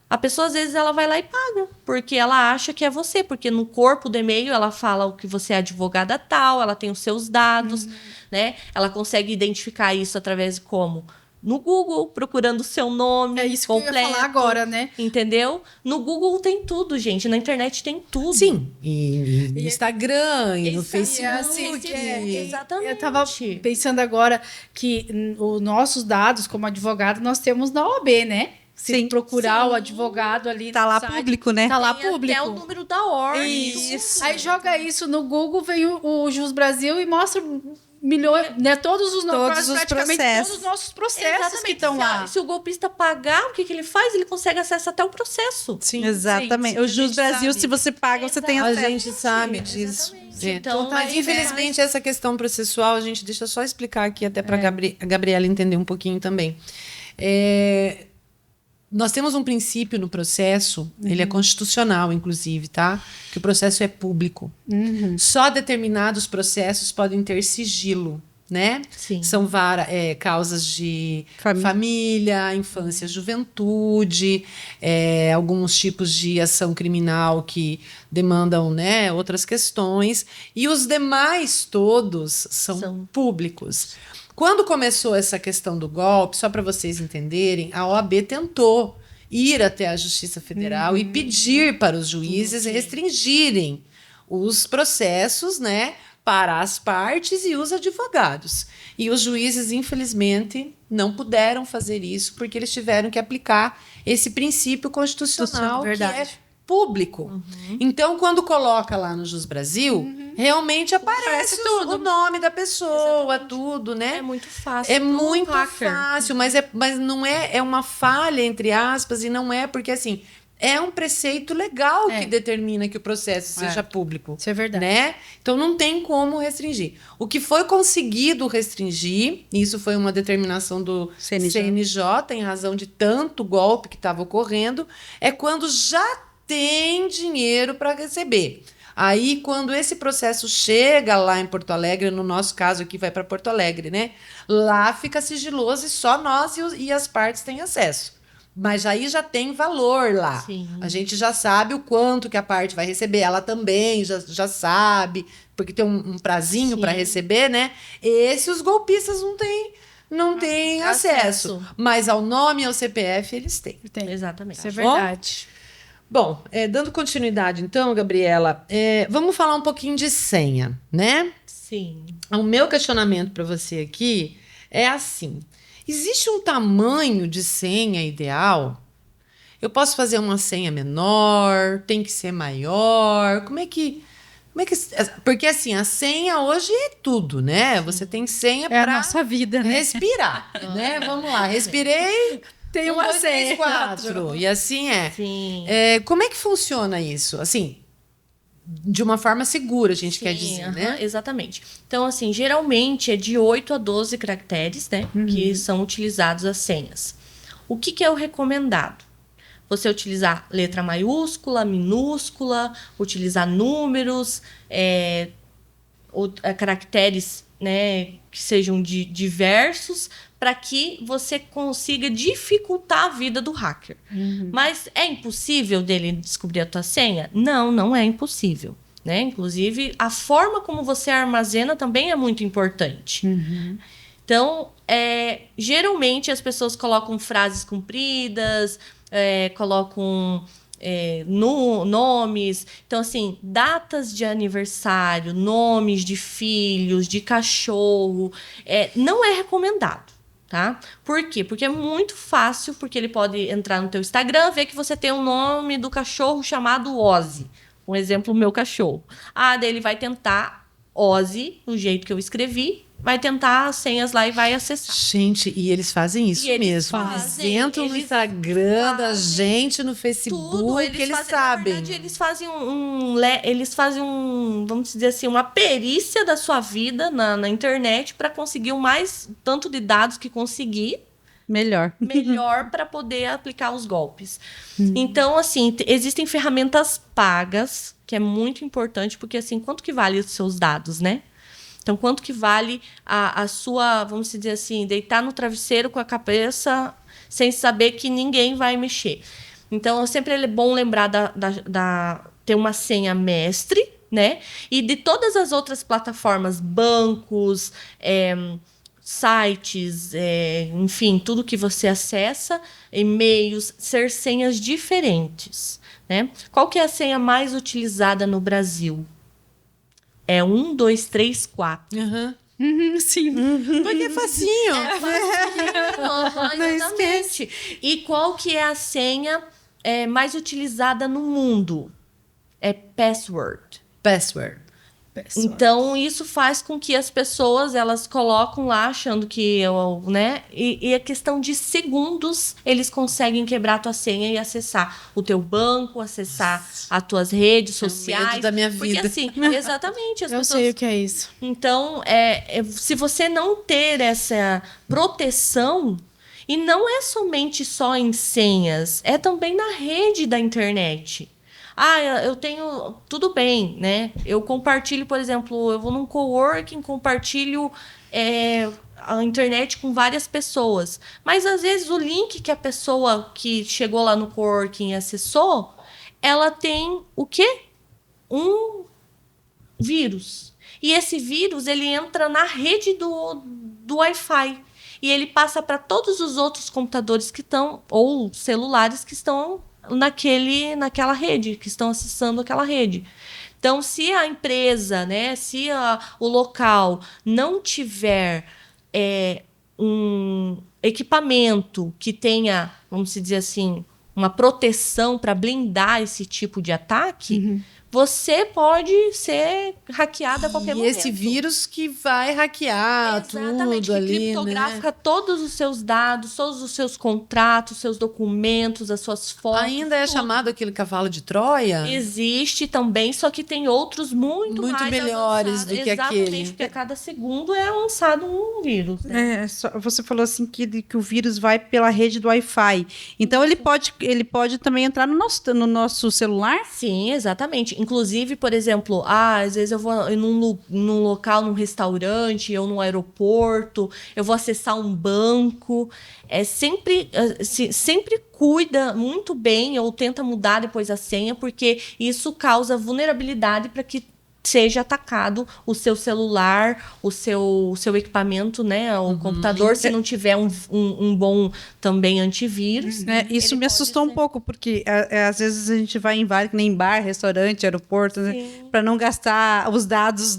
A pessoa, às vezes, ela vai lá e paga, porque ela acha que é você, porque no corpo do e-mail ela fala o que você é advogada tal, ela tem os seus dados, né? Ela consegue identificar isso através de como? no Google, procurando o seu nome É isso completo. que eu ia falar agora, né? Entendeu? No Google tem tudo, gente. Na internet tem tudo. Sim, e no Instagram, e no Exato. Facebook. assim, Exatamente. Eu estava pensando agora que os nossos dados como advogado nós temos na OAB, né? Se Sim. procurar Sim. o advogado ali Tá no lá site, público, né? Tá lá Tem público. até o número da ordem. Isso. tudo. Aí joga isso no Google, vem o Jus Brasil e mostra milhões, né? Todos os praticamente processos. todos os nossos processos Exatamente. que estão lá. Se o golpista pagar, o que ele faz? Ele consegue acesso até o processo. Sim. Exatamente. Sim, o a Jus gente Brasil, sabe. se você paga, você tem A acesso. gente sabe disso. Exatamente. É. Então, Mas, aí, infelizmente, essa questão processual, a gente deixa só explicar aqui, até para a Gabriela entender um pouquinho também. Nós temos um princípio no processo, ele é constitucional, inclusive, tá? Que o processo é público. Só determinados processos podem ter sigilo, né? Sim. São causas de família, infância, juventude, alguns tipos de ação criminal que demandam, né, outras questões. E os demais todos são públicos. Quando começou essa questão do golpe, só para vocês entenderem, a OAB tentou ir até a Justiça Federal e pedir para os juízes restringirem os processos, né, para as partes e os advogados. E os juízes, infelizmente, não puderam fazer isso porque eles tiveram que aplicar esse princípio constitucional que é público. Então, quando coloca lá no Jus Brasil, realmente aparece o nome da pessoa, tudo, né? É muito fácil. É muito hacker. fácil, mas não é uma falha, entre aspas, e não é porque, assim, é um preceito legal que determina que o processo seja público. Isso é verdade. Né? Então, não tem como restringir. O que foi conseguido restringir, isso foi uma determinação do CNJ, em razão de tanto golpe que estava ocorrendo, é quando já tem dinheiro para receber. Aí, quando esse processo chega lá em Porto Alegre, no nosso caso aqui vai para Porto Alegre, né? Lá fica sigiloso e só nós e as partes têm acesso. Mas aí já tem valor lá. Sim. A gente já sabe o quanto que a parte vai receber. Ela também já sabe, porque tem um prazinho para receber, né? Esse os golpistas não têm acesso. Mas ao nome e ao CPF eles têm. Exatamente. Isso é verdade. Bom, dando continuidade então, Gabriela, vamos falar um pouquinho de senha, né? Sim. O meu questionamento para você aqui é assim: existe um tamanho de senha ideal? Eu posso fazer uma senha menor? Tem que ser maior? Como é que porque assim, a senha hoje é tudo, né? Você tem senha É a para nossa vida, né? respirar, né? Vamos lá, respirei. Tem Um, uma dois, três, senha. quatro. E assim é. Sim. Como é que funciona isso? Assim, de uma forma segura, a gente quer dizer, né? Exatamente. Então, assim, geralmente é de 8 a 12 caracteres, né? Que são utilizados as senhas. O que é o recomendado? Você utilizar letra maiúscula, minúscula, utilizar números, caracteres, né, que sejam diversos, para que você consiga dificultar a vida do hacker. Mas é impossível dele descobrir a tua senha? Não, não é impossível. Né? Inclusive, a forma como você armazena também é muito importante. Então, geralmente as pessoas colocam frases compridas, colocam nomes. Então, assim, datas de aniversário, nomes de filhos, de cachorro, não é recomendado. Tá? Por quê? Porque é muito fácil, porque ele pode entrar no teu Instagram, ver que você tem um nome do cachorro chamado Ozzy. Um exemplo, o meu cachorro. Daí ele vai tentar Ozzy, do jeito que eu escrevi, vai tentar as senhas lá e vai acessar. Gente, e eles fazem isso mesmo. Eles entram no Instagram da gente, no Facebook, eles sabem. Na verdade, eles fazem vamos dizer assim, uma perícia da sua vida na internet para conseguir o mais tanto de dados que conseguir. Melhor para poder aplicar os golpes. Então, assim, existem ferramentas pagas, que é muito importante, porque, assim, quanto que vale os seus dados, né? Então, quanto que vale a sua, vamos dizer assim, deitar no travesseiro com a cabeça sem saber que ninguém vai mexer. Então, sempre é bom lembrar ter uma senha mestre, né? E de todas as outras plataformas, bancos, sites, enfim, tudo que você acessa, e-mails, ser senhas diferentes, né? Qual que é a senha mais utilizada no Brasil? É 1, 2, 3, 4. Aham. Sim. Porque é facinho. Exatamente. E qual que é a senha mais utilizada no mundo? É password. Password. Então, isso faz com que as pessoas, elas colocam lá achando que, né? E a questão de segundos, eles conseguem quebrar a tua senha e acessar o teu banco, acessar as tuas redes sociais. Medo da minha Porque vida. assim, exatamente, as Eu pessoas... sei o que é isso. Então, se você não ter essa proteção, e não é somente só em senhas, é também na rede da internet. Eu tenho... Tudo bem, né? Eu compartilho, por exemplo, eu vou num coworking, compartilho a internet com várias pessoas. Mas, às vezes, o link que a pessoa que chegou lá no coworking acessou, ela tem o quê? Um vírus. E esse vírus, ele entra na rede do Wi-Fi. E ele passa para todos os outros computadores que estão, ou celulares que estão naquela rede, que estão acessando aquela rede. Então, se a empresa, né, se o local não tiver um equipamento que tenha, vamos dizer assim, uma proteção para blindar esse tipo de ataque, você pode ser hackeada a qualquer momento. E esse vírus que vai hackear Exatamente, tudo que ali, criptografa né? todos os seus dados, todos os seus contratos, seus documentos, as suas fotos. Ainda é tudo. chamado aquele cavalo de Troia? Existe também, só que tem outros muito mais melhores avançados. do que Exatamente, aquele. porque a cada segundo é lançado um vírus. Né? Você falou assim que o vírus vai pela rede do Wi-Fi. Então ele pode também entrar no nosso celular? Sim, exatamente. Inclusive, por exemplo, às vezes eu vou num local, num restaurante, ou num aeroporto, eu vou acessar um banco. Sempre cuida muito bem ou tenta mudar depois a senha, porque isso causa vulnerabilidade para que seja atacado o seu celular, o seu equipamento, né? O computador, se não tiver um bom também antivírus. Isso ele me pode assustou um ser. pouco, porque às vezes a gente vai em nem bar, restaurante, aeroporto, né, para não gastar os dados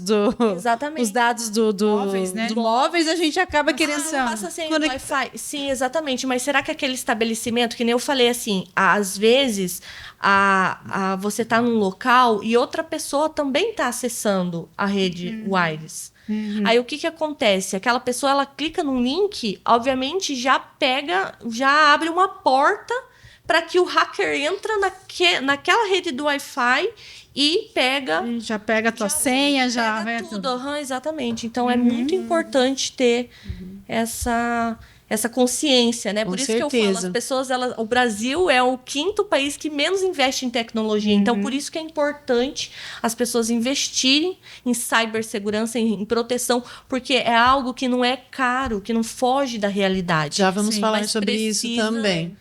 Exatamente. os dados do Móveis, né? do móveis, a gente acaba querendo Não passa sem o Wi-Fi. Sim, exatamente. Mas será que aquele estabelecimento, que nem eu falei assim, às vezes você está num local e outra pessoa também está acessando a rede wireless. Aí o que acontece? Aquela pessoa, ela clica num link, obviamente já abre uma porta para que o hacker entra naquela rede do Wi-Fi e pega... Já pega a tua senha, já... Pega vai tudo, exatamente. Então, é muito importante ter essa consciência, né? Com Por isso que eu certeza. falo, as pessoas, o Brasil é o 5º país que menos investe em tecnologia. Então, por isso que é importante as pessoas investirem em cibersegurança, em proteção, porque é algo que não é caro, que não foge da realidade. Já vamos falar mas sobre isso precisa- também.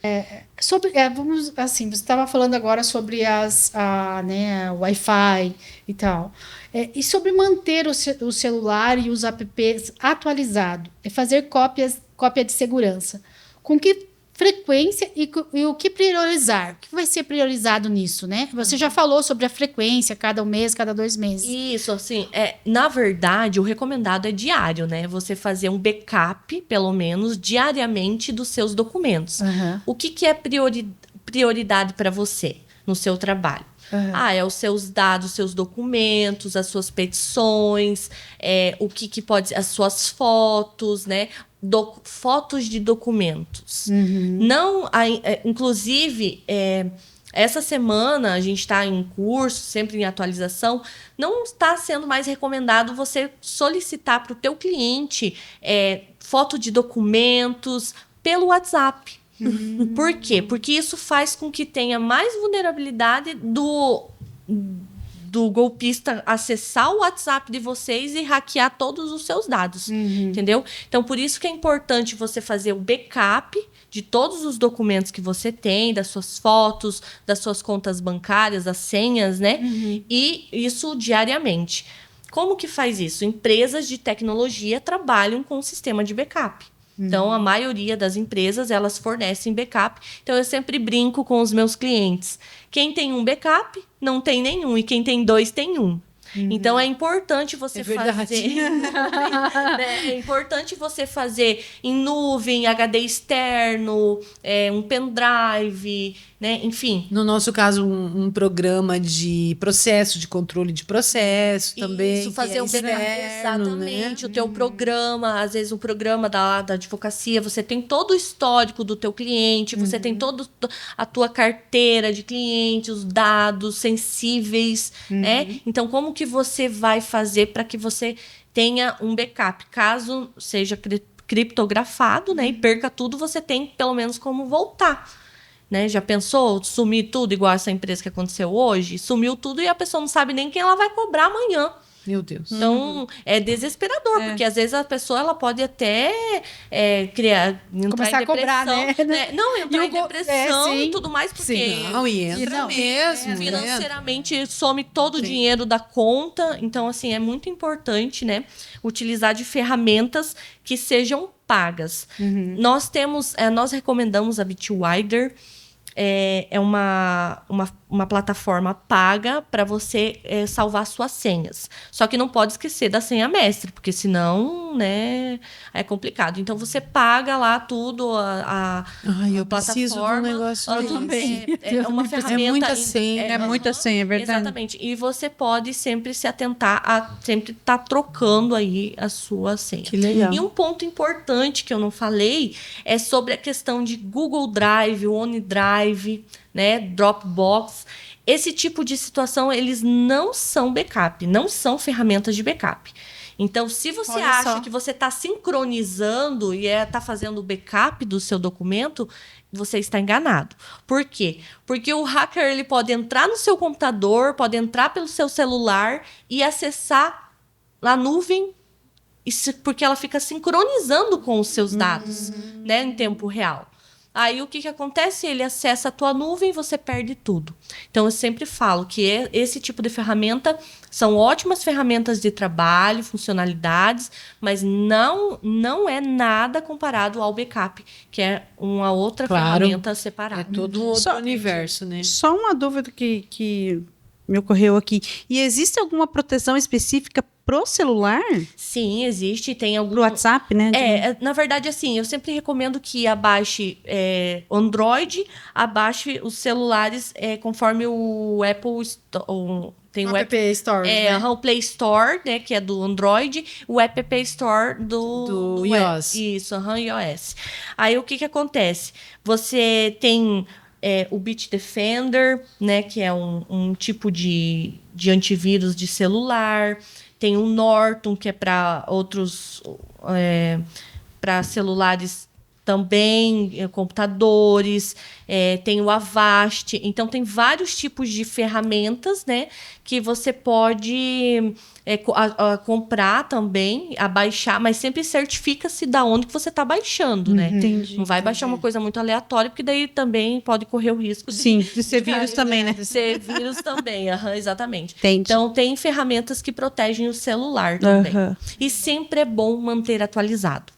Vamos assim, você estava falando agora sobre né, o Wi-Fi e tal. E sobre manter o celular e os apps atualizados, fazer cópia de segurança. Com que frequência e o que priorizar? O que vai ser priorizado nisso, né? Você já falou sobre a frequência, cada mês, cada 2 meses. Isso, assim, na verdade, o recomendado é diário, né? Você fazer um backup, pelo menos, diariamente dos seus documentos. Aham. O que é prioridade para você no seu trabalho? É os seus dados, seus documentos, as suas petições, o que pode... As suas fotos, né? Fotos de documentos. Não, inclusive... Essa semana, a gente está em curso, sempre em atualização, não está sendo mais recomendado você solicitar para o teu cliente foto de documentos pelo WhatsApp. Por quê? Porque isso faz com que tenha mais vulnerabilidade do golpista acessar o WhatsApp de vocês e hackear todos os seus dados, entendeu? Então, por isso que é importante você fazer o backup de todos os documentos que você tem, das suas fotos, das suas contas bancárias, das senhas, né? E isso diariamente. Como que faz isso? Empresas de tecnologia trabalham com o sistema de backup. Então, a maioria das empresas, elas fornecem backup. Então, eu sempre brinco com os meus clientes. Quem tem um backup, não tem nenhum. E quem tem 2, tem um. Então, é importante você fazer... né? É importante você fazer em nuvem, HD externo, um pendrive, né? Enfim. No nosso caso, um programa de processo, de controle de processo também. Isso, fazer o backup. externo, Exatamente. né? O teu programa, às vezes o programa da advocacia, você tem todo o histórico do teu cliente, você tem toda a tua carteira de clientes, os dados sensíveis, né? Então, como que você vai fazer para que você tenha um backup? Caso seja criptografado, né? E perca tudo, você tem pelo menos como voltar. Né? Já pensou sumir tudo igual essa empresa que aconteceu hoje? Sumiu tudo e a pessoa não sabe nem quem ela vai cobrar amanhã. Meu Deus. Então, é desesperador, porque às vezes a pesça ela pode até Começar a cobrar, né? Não, entrar em depressão sim. e tudo mais, porque Sim, não, e entra mesmo. né? financeiramente some todo o dinheiro da conta. Então, assim, é muito importante, né, utilizar de ferramentas que sejam pagas. Nós recomendamos a Bitwider. É uma plataforma paga para você salvar suas senhas. Só que não pode esquecer da senha mestre, porque senão, né, é complicado. Então, você paga lá tudo, Ai, eu preciso de um negócio ela desse. também. É uma ferramenta... É muita senha. É muita senha, é verdade. Exatamente. E você pode sempre se atentar a sempre estar trocando aí a sua senha. Que legal. E um ponto importante que eu não falei é sobre a questão de Google Drive, OneDrive, né, Dropbox. Esse tipo de situação, eles não são backup, não são ferramentas de backup. Então, se você Olha acha só. que você está sincronizando e está fazendo o backup do seu documento, você está enganado. Por quê? Porque o hacker ele pode entrar no seu computador, pode entrar pelo seu celular e acessar a nuvem, porque ela fica sincronizando com os seus dados, né, em tempo real. Aí o que acontece? Ele acessa a tua nuvem e você perde tudo. Então eu sempre falo que esse tipo de ferramenta são ótimas ferramentas de trabalho, funcionalidades, mas não é nada comparado ao backup, que é uma outra ferramenta separada. É todo um outro universo, né? Só uma dúvida que me ocorreu aqui. E existe alguma proteção específica pro celular? Sim, existe, tem algum... Pro WhatsApp, né? Na verdade, assim, eu sempre recomendo que abaixe Android, abaixe os celulares conforme o Apple tem o App Store, né? o Play Store, né, que é do Android, o App Store do iOS. Isso, iOS. Aí o que acontece? Você tem o Bitdefender, né, que é um tipo de antivírus de celular. Tem o Norton, que é para outros... para celulares também, computadores. Tem o Avast. Então, tem vários tipos de ferramentas, né, que você pode comprar também, baixar, mas sempre certifica-se da onde que você está baixando, né? Entendi. Não vai baixar uma coisa muito aleatória, porque daí também pode correr o risco de ser vírus também, né? de ser vírus também. Exatamente. Entendi. Então, tem ferramentas que protegem o celular também. E sempre é bom manter atualizado.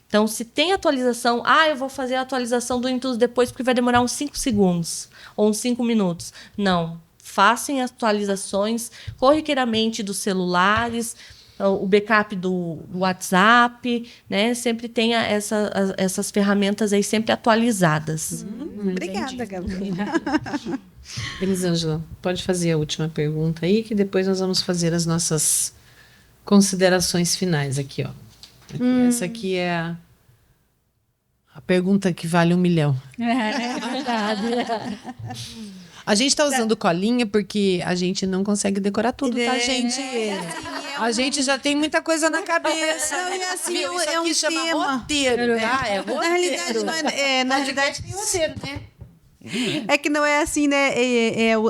Então, se tem atualização, eu vou fazer a atualização do Windows depois porque vai demorar uns 5 segundos ou uns 5 minutos. Não. Façam atualizações corriqueiramente dos celulares, o backup do WhatsApp, né? Sempre tenha essas ferramentas aí sempre atualizadas. Obrigada, Gabriela. Elisângela, pode fazer a última pergunta aí, que depois nós vamos fazer as nossas considerações finais aqui, ó. Essa aqui é a pergunta que vale 1 milhão. É verdade. A gente tá usando colinha porque a gente não consegue decorar tudo, tá, gente? A gente já tem muita coisa na cabeça. Não, e assim, Viu? Isso é um aqui chama tema. roteiro, tá? É roteiro. Na realidade, não é, na realidade, tem roteiro, né? é que não é assim, né?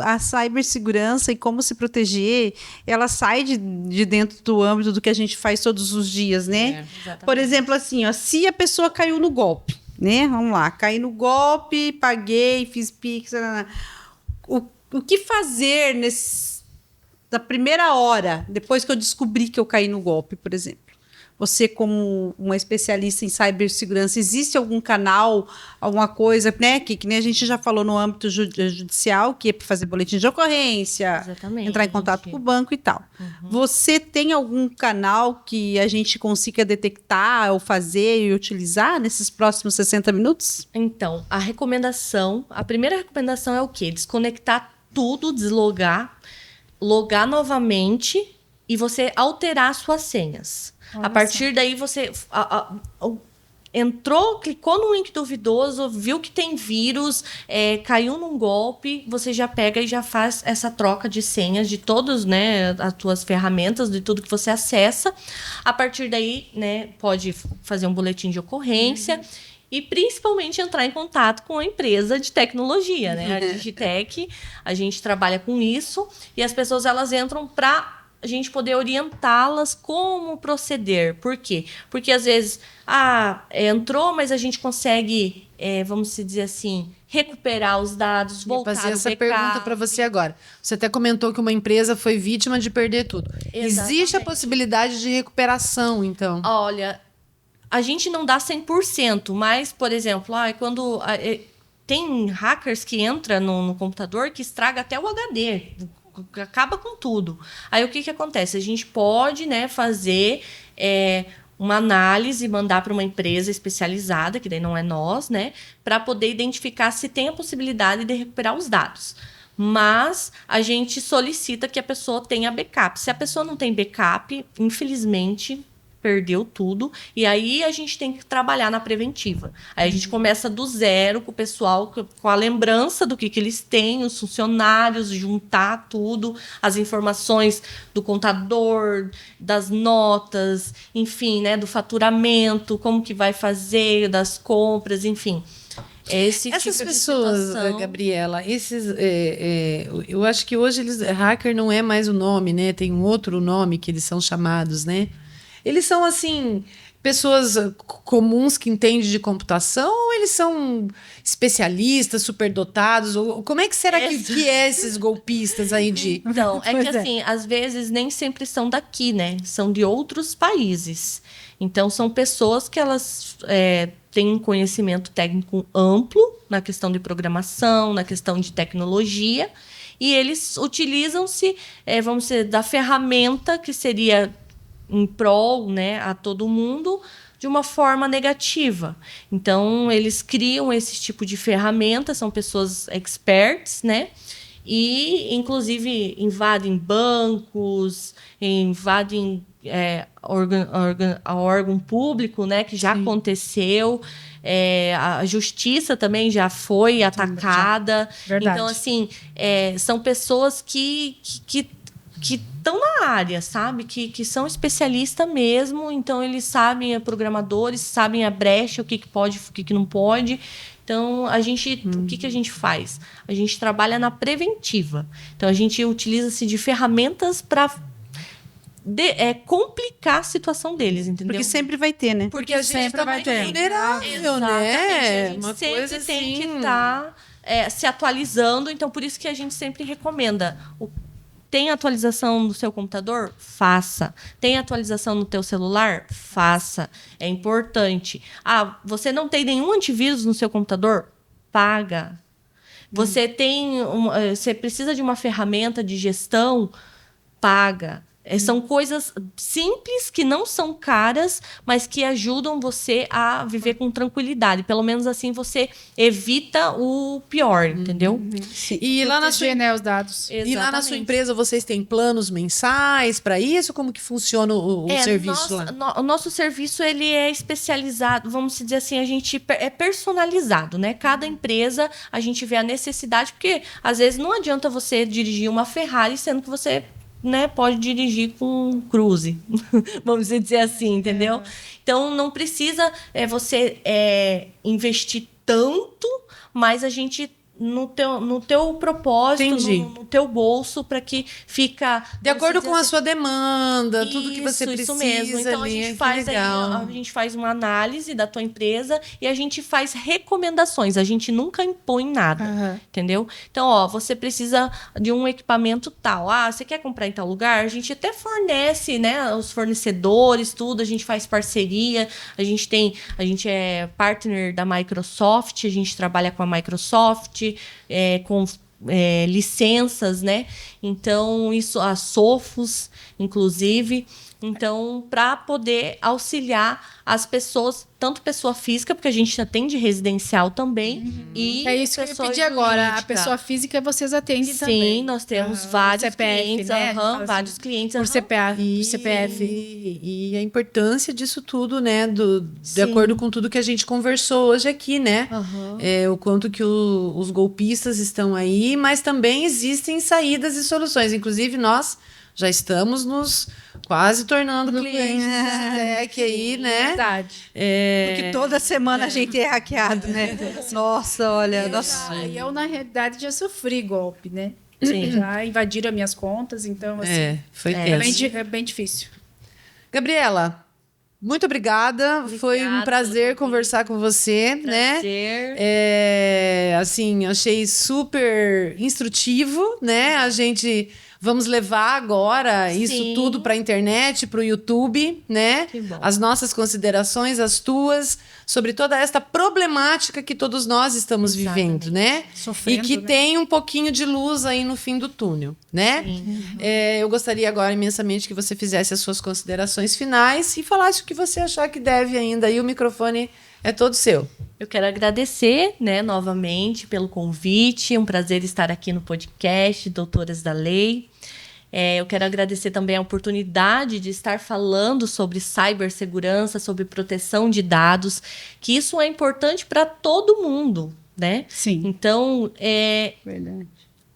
A cibersegurança e como se proteger, ela sai de dentro do âmbito do que a gente faz todos os dias, né? Exatamente. Por exemplo, assim, ó, se a pessoa caiu no golpe, né? Vamos lá, caí no golpe, paguei, fiz Pix, o que fazer da primeira hora, depois que eu descobri que eu caí no golpe, por exemplo? Você, como uma especialista em cibersegurança, existe algum canal, alguma coisa, né? Que nem a gente já falou no âmbito judicial, que é para fazer boletim de ocorrência, Exatamente, entrar em contato com o banco e tal. Você tem algum canal que a gente consiga detectar ou fazer e utilizar nesses próximos 60 minutos? Então, a primeira recomendação é o quê? Desconectar tudo, deslogar, logar novamente e você alterar suas senhas. A partir daí, você entrou, clicou no link duvidoso, viu que tem vírus, caiu num golpe, você já pega e já faz essa troca de senhas de todas, né, as tuas ferramentas, de tudo que você acessa. A partir daí, né, pode fazer um boletim de ocorrência e principalmente entrar em contato com a empresa de tecnologia, né? A Digitec, a gente trabalha com isso e as pessoas elas entram para a gente poder orientá-las como proceder. Por quê? Porque às vezes, entrou, mas a gente consegue, vamos dizer assim, recuperar os dados, voltar fazer o essa backup. pergunta para você agora. Você até comentou que uma empresa foi vítima de perder tudo. Exatamente. Existe a possibilidade de recuperação, então? Olha, a gente não dá 100%, mas, por exemplo, quando tem hackers que entram no computador que estraga até o HD, acaba com tudo. Aí o que acontece? A gente pode, né, fazer uma análise e mandar para uma empresa especializada, que daí não é nós, né, para poder identificar se tem a possibilidade de recuperar os dados. Mas a gente solicita que a pessoa tenha backup. Se a pessoa não tem backup, infelizmente perdeu tudo, e aí a gente tem que trabalhar na preventiva. Aí a gente começa do zero com o pessoal, com a lembrança do que eles têm, os funcionários, juntar tudo, as informações do contador, das notas, enfim, né, do faturamento, como que vai fazer, das compras, enfim. Essas tipo pessoas, Gabriela, eu acho que hoje hacker não é mais o nome, né? Tem um outro nome que eles são chamados, né? Eles são, assim, pessoas comuns que entendem de computação ou eles são especialistas, superdotados? Ou, como é que será que é esses golpistas aí de... Então, assim, às vezes nem sempre são daqui, né? São de outros países. Então, são pessoas que elas têm um conhecimento técnico amplo na questão de programação, na questão de tecnologia, e eles utilizam-se, vamos dizer, da ferramenta que seria em prol, né, a todo mundo, de uma forma negativa. Então, eles criam esse tipo de ferramenta, são pessoas experts, né? E, inclusive, invadem bancos, invadem órgão público, né? Que já aconteceu. A justiça também já foi atacada. Verdade. Então, assim, são pessoas que estão na área, sabe? Que são especialistas mesmo, então eles sabem, programadores, sabem a brecha, o que pode, o que não pode. Então, o que a gente faz? A gente trabalha na preventiva. Então, a gente utiliza-se de ferramentas para complicar a situação deles, entendeu? Porque sempre vai ter, né? Porque a gente sempre vai ter. vulnerável, né? A gente Uma sempre coisa tem assim... que estar se atualizando. Então, por isso que a gente sempre recomenda. Tem atualização no seu computador? Faça. Tem atualização no teu celular? Faça. É importante. Você não tem nenhum antivírus no seu computador? Paga. Você você precisa de uma ferramenta de gestão? Paga. São coisas simples, que não são caras, mas que ajudam você a viver com tranquilidade. Pelo menos assim você evita o pior, entendeu? Sim. E lá na sua... né, os dados. E lá na sua Exatamente. empresa vocês têm planos mensais para isso? Como que funciona o serviço lá? O nosso serviço ele é especializado, vamos dizer assim, a gente é personalizado, né? Cada empresa a gente vê a necessidade, porque às vezes não adianta você dirigir uma Ferrari, sendo que você, né, pode dirigir com um Cruze, vamos dizer assim, entendeu? Então não precisa você investir tanto, mas a gente no teu propósito, Entendi. no teu bolso, para que fica... De acordo com a sua demanda, tudo que você Isso precisa mesmo. Então, ali, a gente que faz legal. a gente faz uma análise da tua empresa e a gente faz recomendações. A gente nunca impõe nada, Aham. entendeu? Então, ó, você precisa de um equipamento tal. Ah, você quer comprar em tal lugar? A gente até fornece, né, os fornecedores, tudo. A gente faz parceria. A gente é partner da Microsoft. A gente trabalha com a Microsoft, com licenças, né? Então, isso, a Sophos, inclusive. Então, para poder auxiliar as pessoas, tanto pessoa física, porque a gente atende residencial também, e É isso que eu ia pessoa pedir agora. A jurídica. pessoa física vocês atendem Sim, também. nós temos Aham. vários CPF, clientes, né? A gente fala vários assim, clientes. Por CPF. CPF. E a importância disso tudo, né? De Sim. acordo com tudo que a gente conversou hoje aqui, né? Aham. O quanto que os golpistas estão aí, mas também existem saídas e soluções. Inclusive, nós já estamos nos quase tornando clientes da Tech aí, né? Verdade. Porque toda semana a gente é hackeado, né? Nossa, olha. Nossa. Eu, na realidade, já sofri golpe, né? Sim. Já invadiram as minhas contas, então, assim, Foi É. tenso. é bem difícil. Gabriela, muito obrigada. Foi um Obrigada prazer pelo convite. conversar com você, né? Prazer. Assim, achei super instrutivo, né? A gente vamos levar agora isso Sim. tudo para a internet, para o YouTube, né? Que bom. As nossas considerações, as tuas, sobre toda esta problemática que todos nós estamos Exatamente. vivendo, né? Sofrendo, E que né? tem um pouquinho de luz aí no fim do túnel, né? Eu gostaria agora imensamente que você fizesse as suas considerações finais e falasse o que você achar que deve ainda. Aí o microfone é todo seu. Eu quero agradecer, né, novamente pelo convite. É um prazer estar aqui no podcast Doutoras da Lei. Eu quero agradecer também a oportunidade de estar falando sobre cibersegurança, sobre proteção de dados, que isso é importante para todo mundo, né? Sim. Então, Verdade.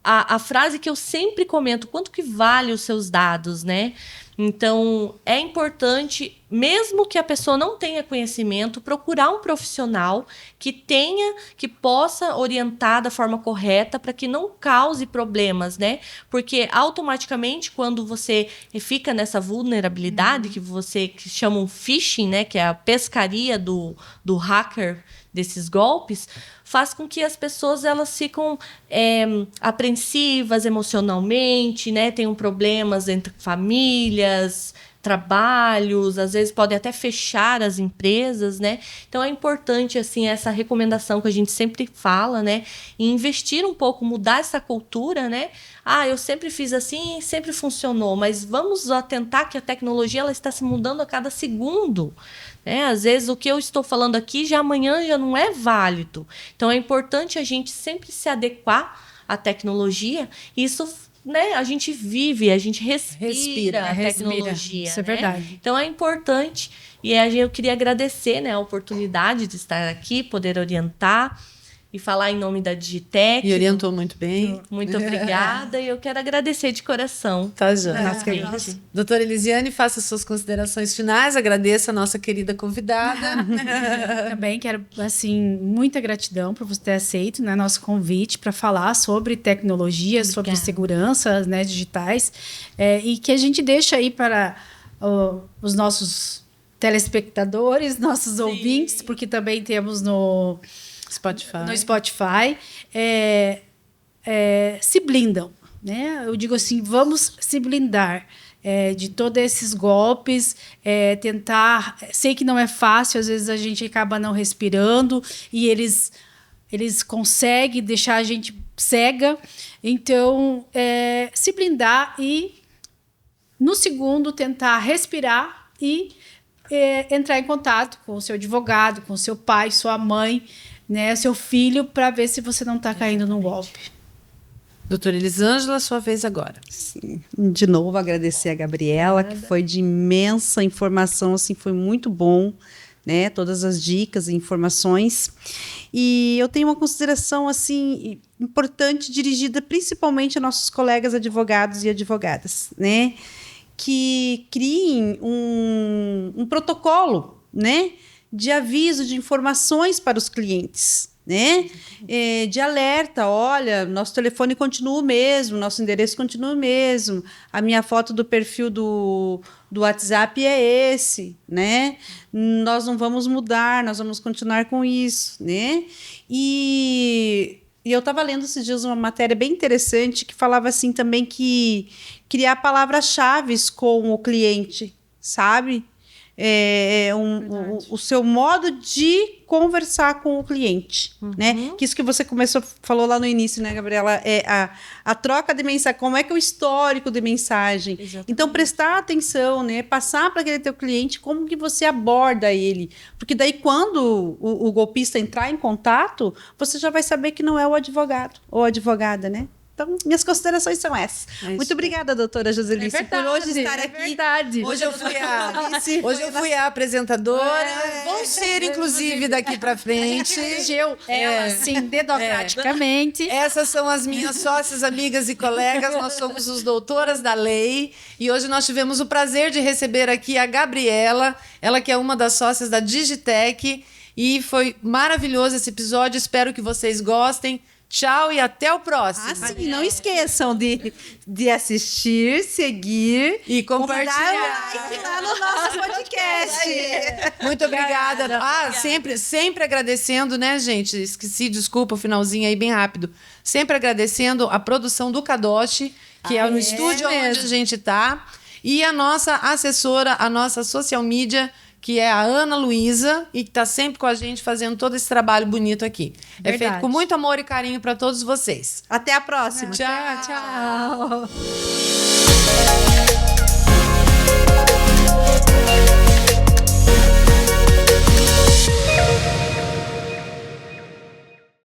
a frase que eu sempre comento, quanto que vale os seus dados, né? Então, é importante, mesmo que a pessoa não tenha conhecimento, procurar um profissional que possa orientar da forma correta para que não cause problemas, né? Porque automaticamente, quando você fica nessa vulnerabilidade, que chamam phishing, né? Que é a pescaria do hacker desses golpes, faz com que as pessoas elas ficam apreensivas emocionalmente, né? Tenham problemas entre famílias, trabalhos, às vezes podem até fechar as empresas, né? Então é importante assim essa recomendação que a gente sempre fala, né? E investir um pouco, mudar essa cultura, né? Ah, eu sempre fiz assim, sempre funcionou, mas vamos atentar que a tecnologia ela está se mudando a cada segundo. Às vezes o que eu estou falando aqui já amanhã já não é válido. Então é importante a gente sempre se adequar à tecnologia. Isso, né, a gente vive, a gente respira a tecnologia. Isso é né? verdade. Então é importante. E eu queria agradecer, né, a oportunidade de estar aqui, poder orientar e falar em nome da Digitec. E orientou muito bem. Muito obrigada. E eu quero agradecer de coração. Tá, já. Nossa, querida. Doutora Elisiane, faça suas considerações finais. Agradeça a nossa querida convidada. Também quero, assim, muita gratidão por você ter aceito, né, nosso convite para falar sobre tecnologia, sobre segurança, né, digitais, e que a gente deixa aí para os nossos telespectadores, nossos ouvintes, porque também temos no Spotify, se blindam, né? Eu digo assim, vamos se blindar de todos esses golpes, tentar... Sei que não é fácil, às vezes a gente acaba não respirando e eles conseguem deixar a gente cega. Então, se blindar e, no segundo, tentar respirar e entrar em contato com o seu advogado, com o seu pai, sua mãe, né, seu filho, para ver se você não está caindo num golpe. Doutora Elisângela, sua vez agora. Sim. De novo, agradecer a Gabriela, que foi de imensa informação, assim, foi muito bom, né? Todas as dicas e informações. E eu tenho uma consideração, assim, importante, dirigida principalmente a nossos colegas advogados e advogadas, né? Que criem um protocolo, né, de aviso, de informações para os clientes, né? De alerta, olha, nosso telefone continua o mesmo, nosso endereço continua o mesmo, a minha foto do perfil do WhatsApp é esse, né? Nós não vamos mudar, nós vamos continuar com isso, né? E eu estava lendo esses dias uma matéria bem interessante que falava assim também que criar palavras-chave com o cliente, sabe? O seu modo de conversar com o cliente, né? Que isso que você falou lá no início, né, Gabriela? A troca de mensagem, como é que é o histórico de mensagem. Exatamente. Então, prestar atenção, né? Passar para aquele teu cliente como que você aborda ele. Porque daí, quando o golpista entrar em contato, você já vai saber que não é o advogado ou advogada, né? Então, minhas considerações são essas. Muito obrigada, doutora Joselice, por hoje estar aqui. Verdade. Hoje eu fui a apresentadora. Vou ser, inclusive, daqui para frente. Ela, sim, dedocraticamente. Essas são as minhas sócias, amigas e colegas. Nós somos os doutoras da lei. E hoje nós tivemos o prazer de receber aqui a Gabriela, ela que é uma das sócias da Digitec. E foi maravilhoso esse episódio. Espero que vocês gostem. Tchau e até o próximo. Sim, não esqueçam de assistir, seguir e compartilhar. Dar o like lá no nosso podcast. Muito obrigada. Sempre agradecendo, né, gente? Esqueci, desculpa, o finalzinho aí bem rápido. Sempre agradecendo a produção do Kadoshi, que é no estúdio onde a gente tá, e a nossa assessora, a nossa social media, que é a Ana Luísa, e que está sempre com a gente fazendo todo esse trabalho bonito aqui. É feito com muito amor e carinho para todos vocês. Até a próxima. Tchau. Tchau.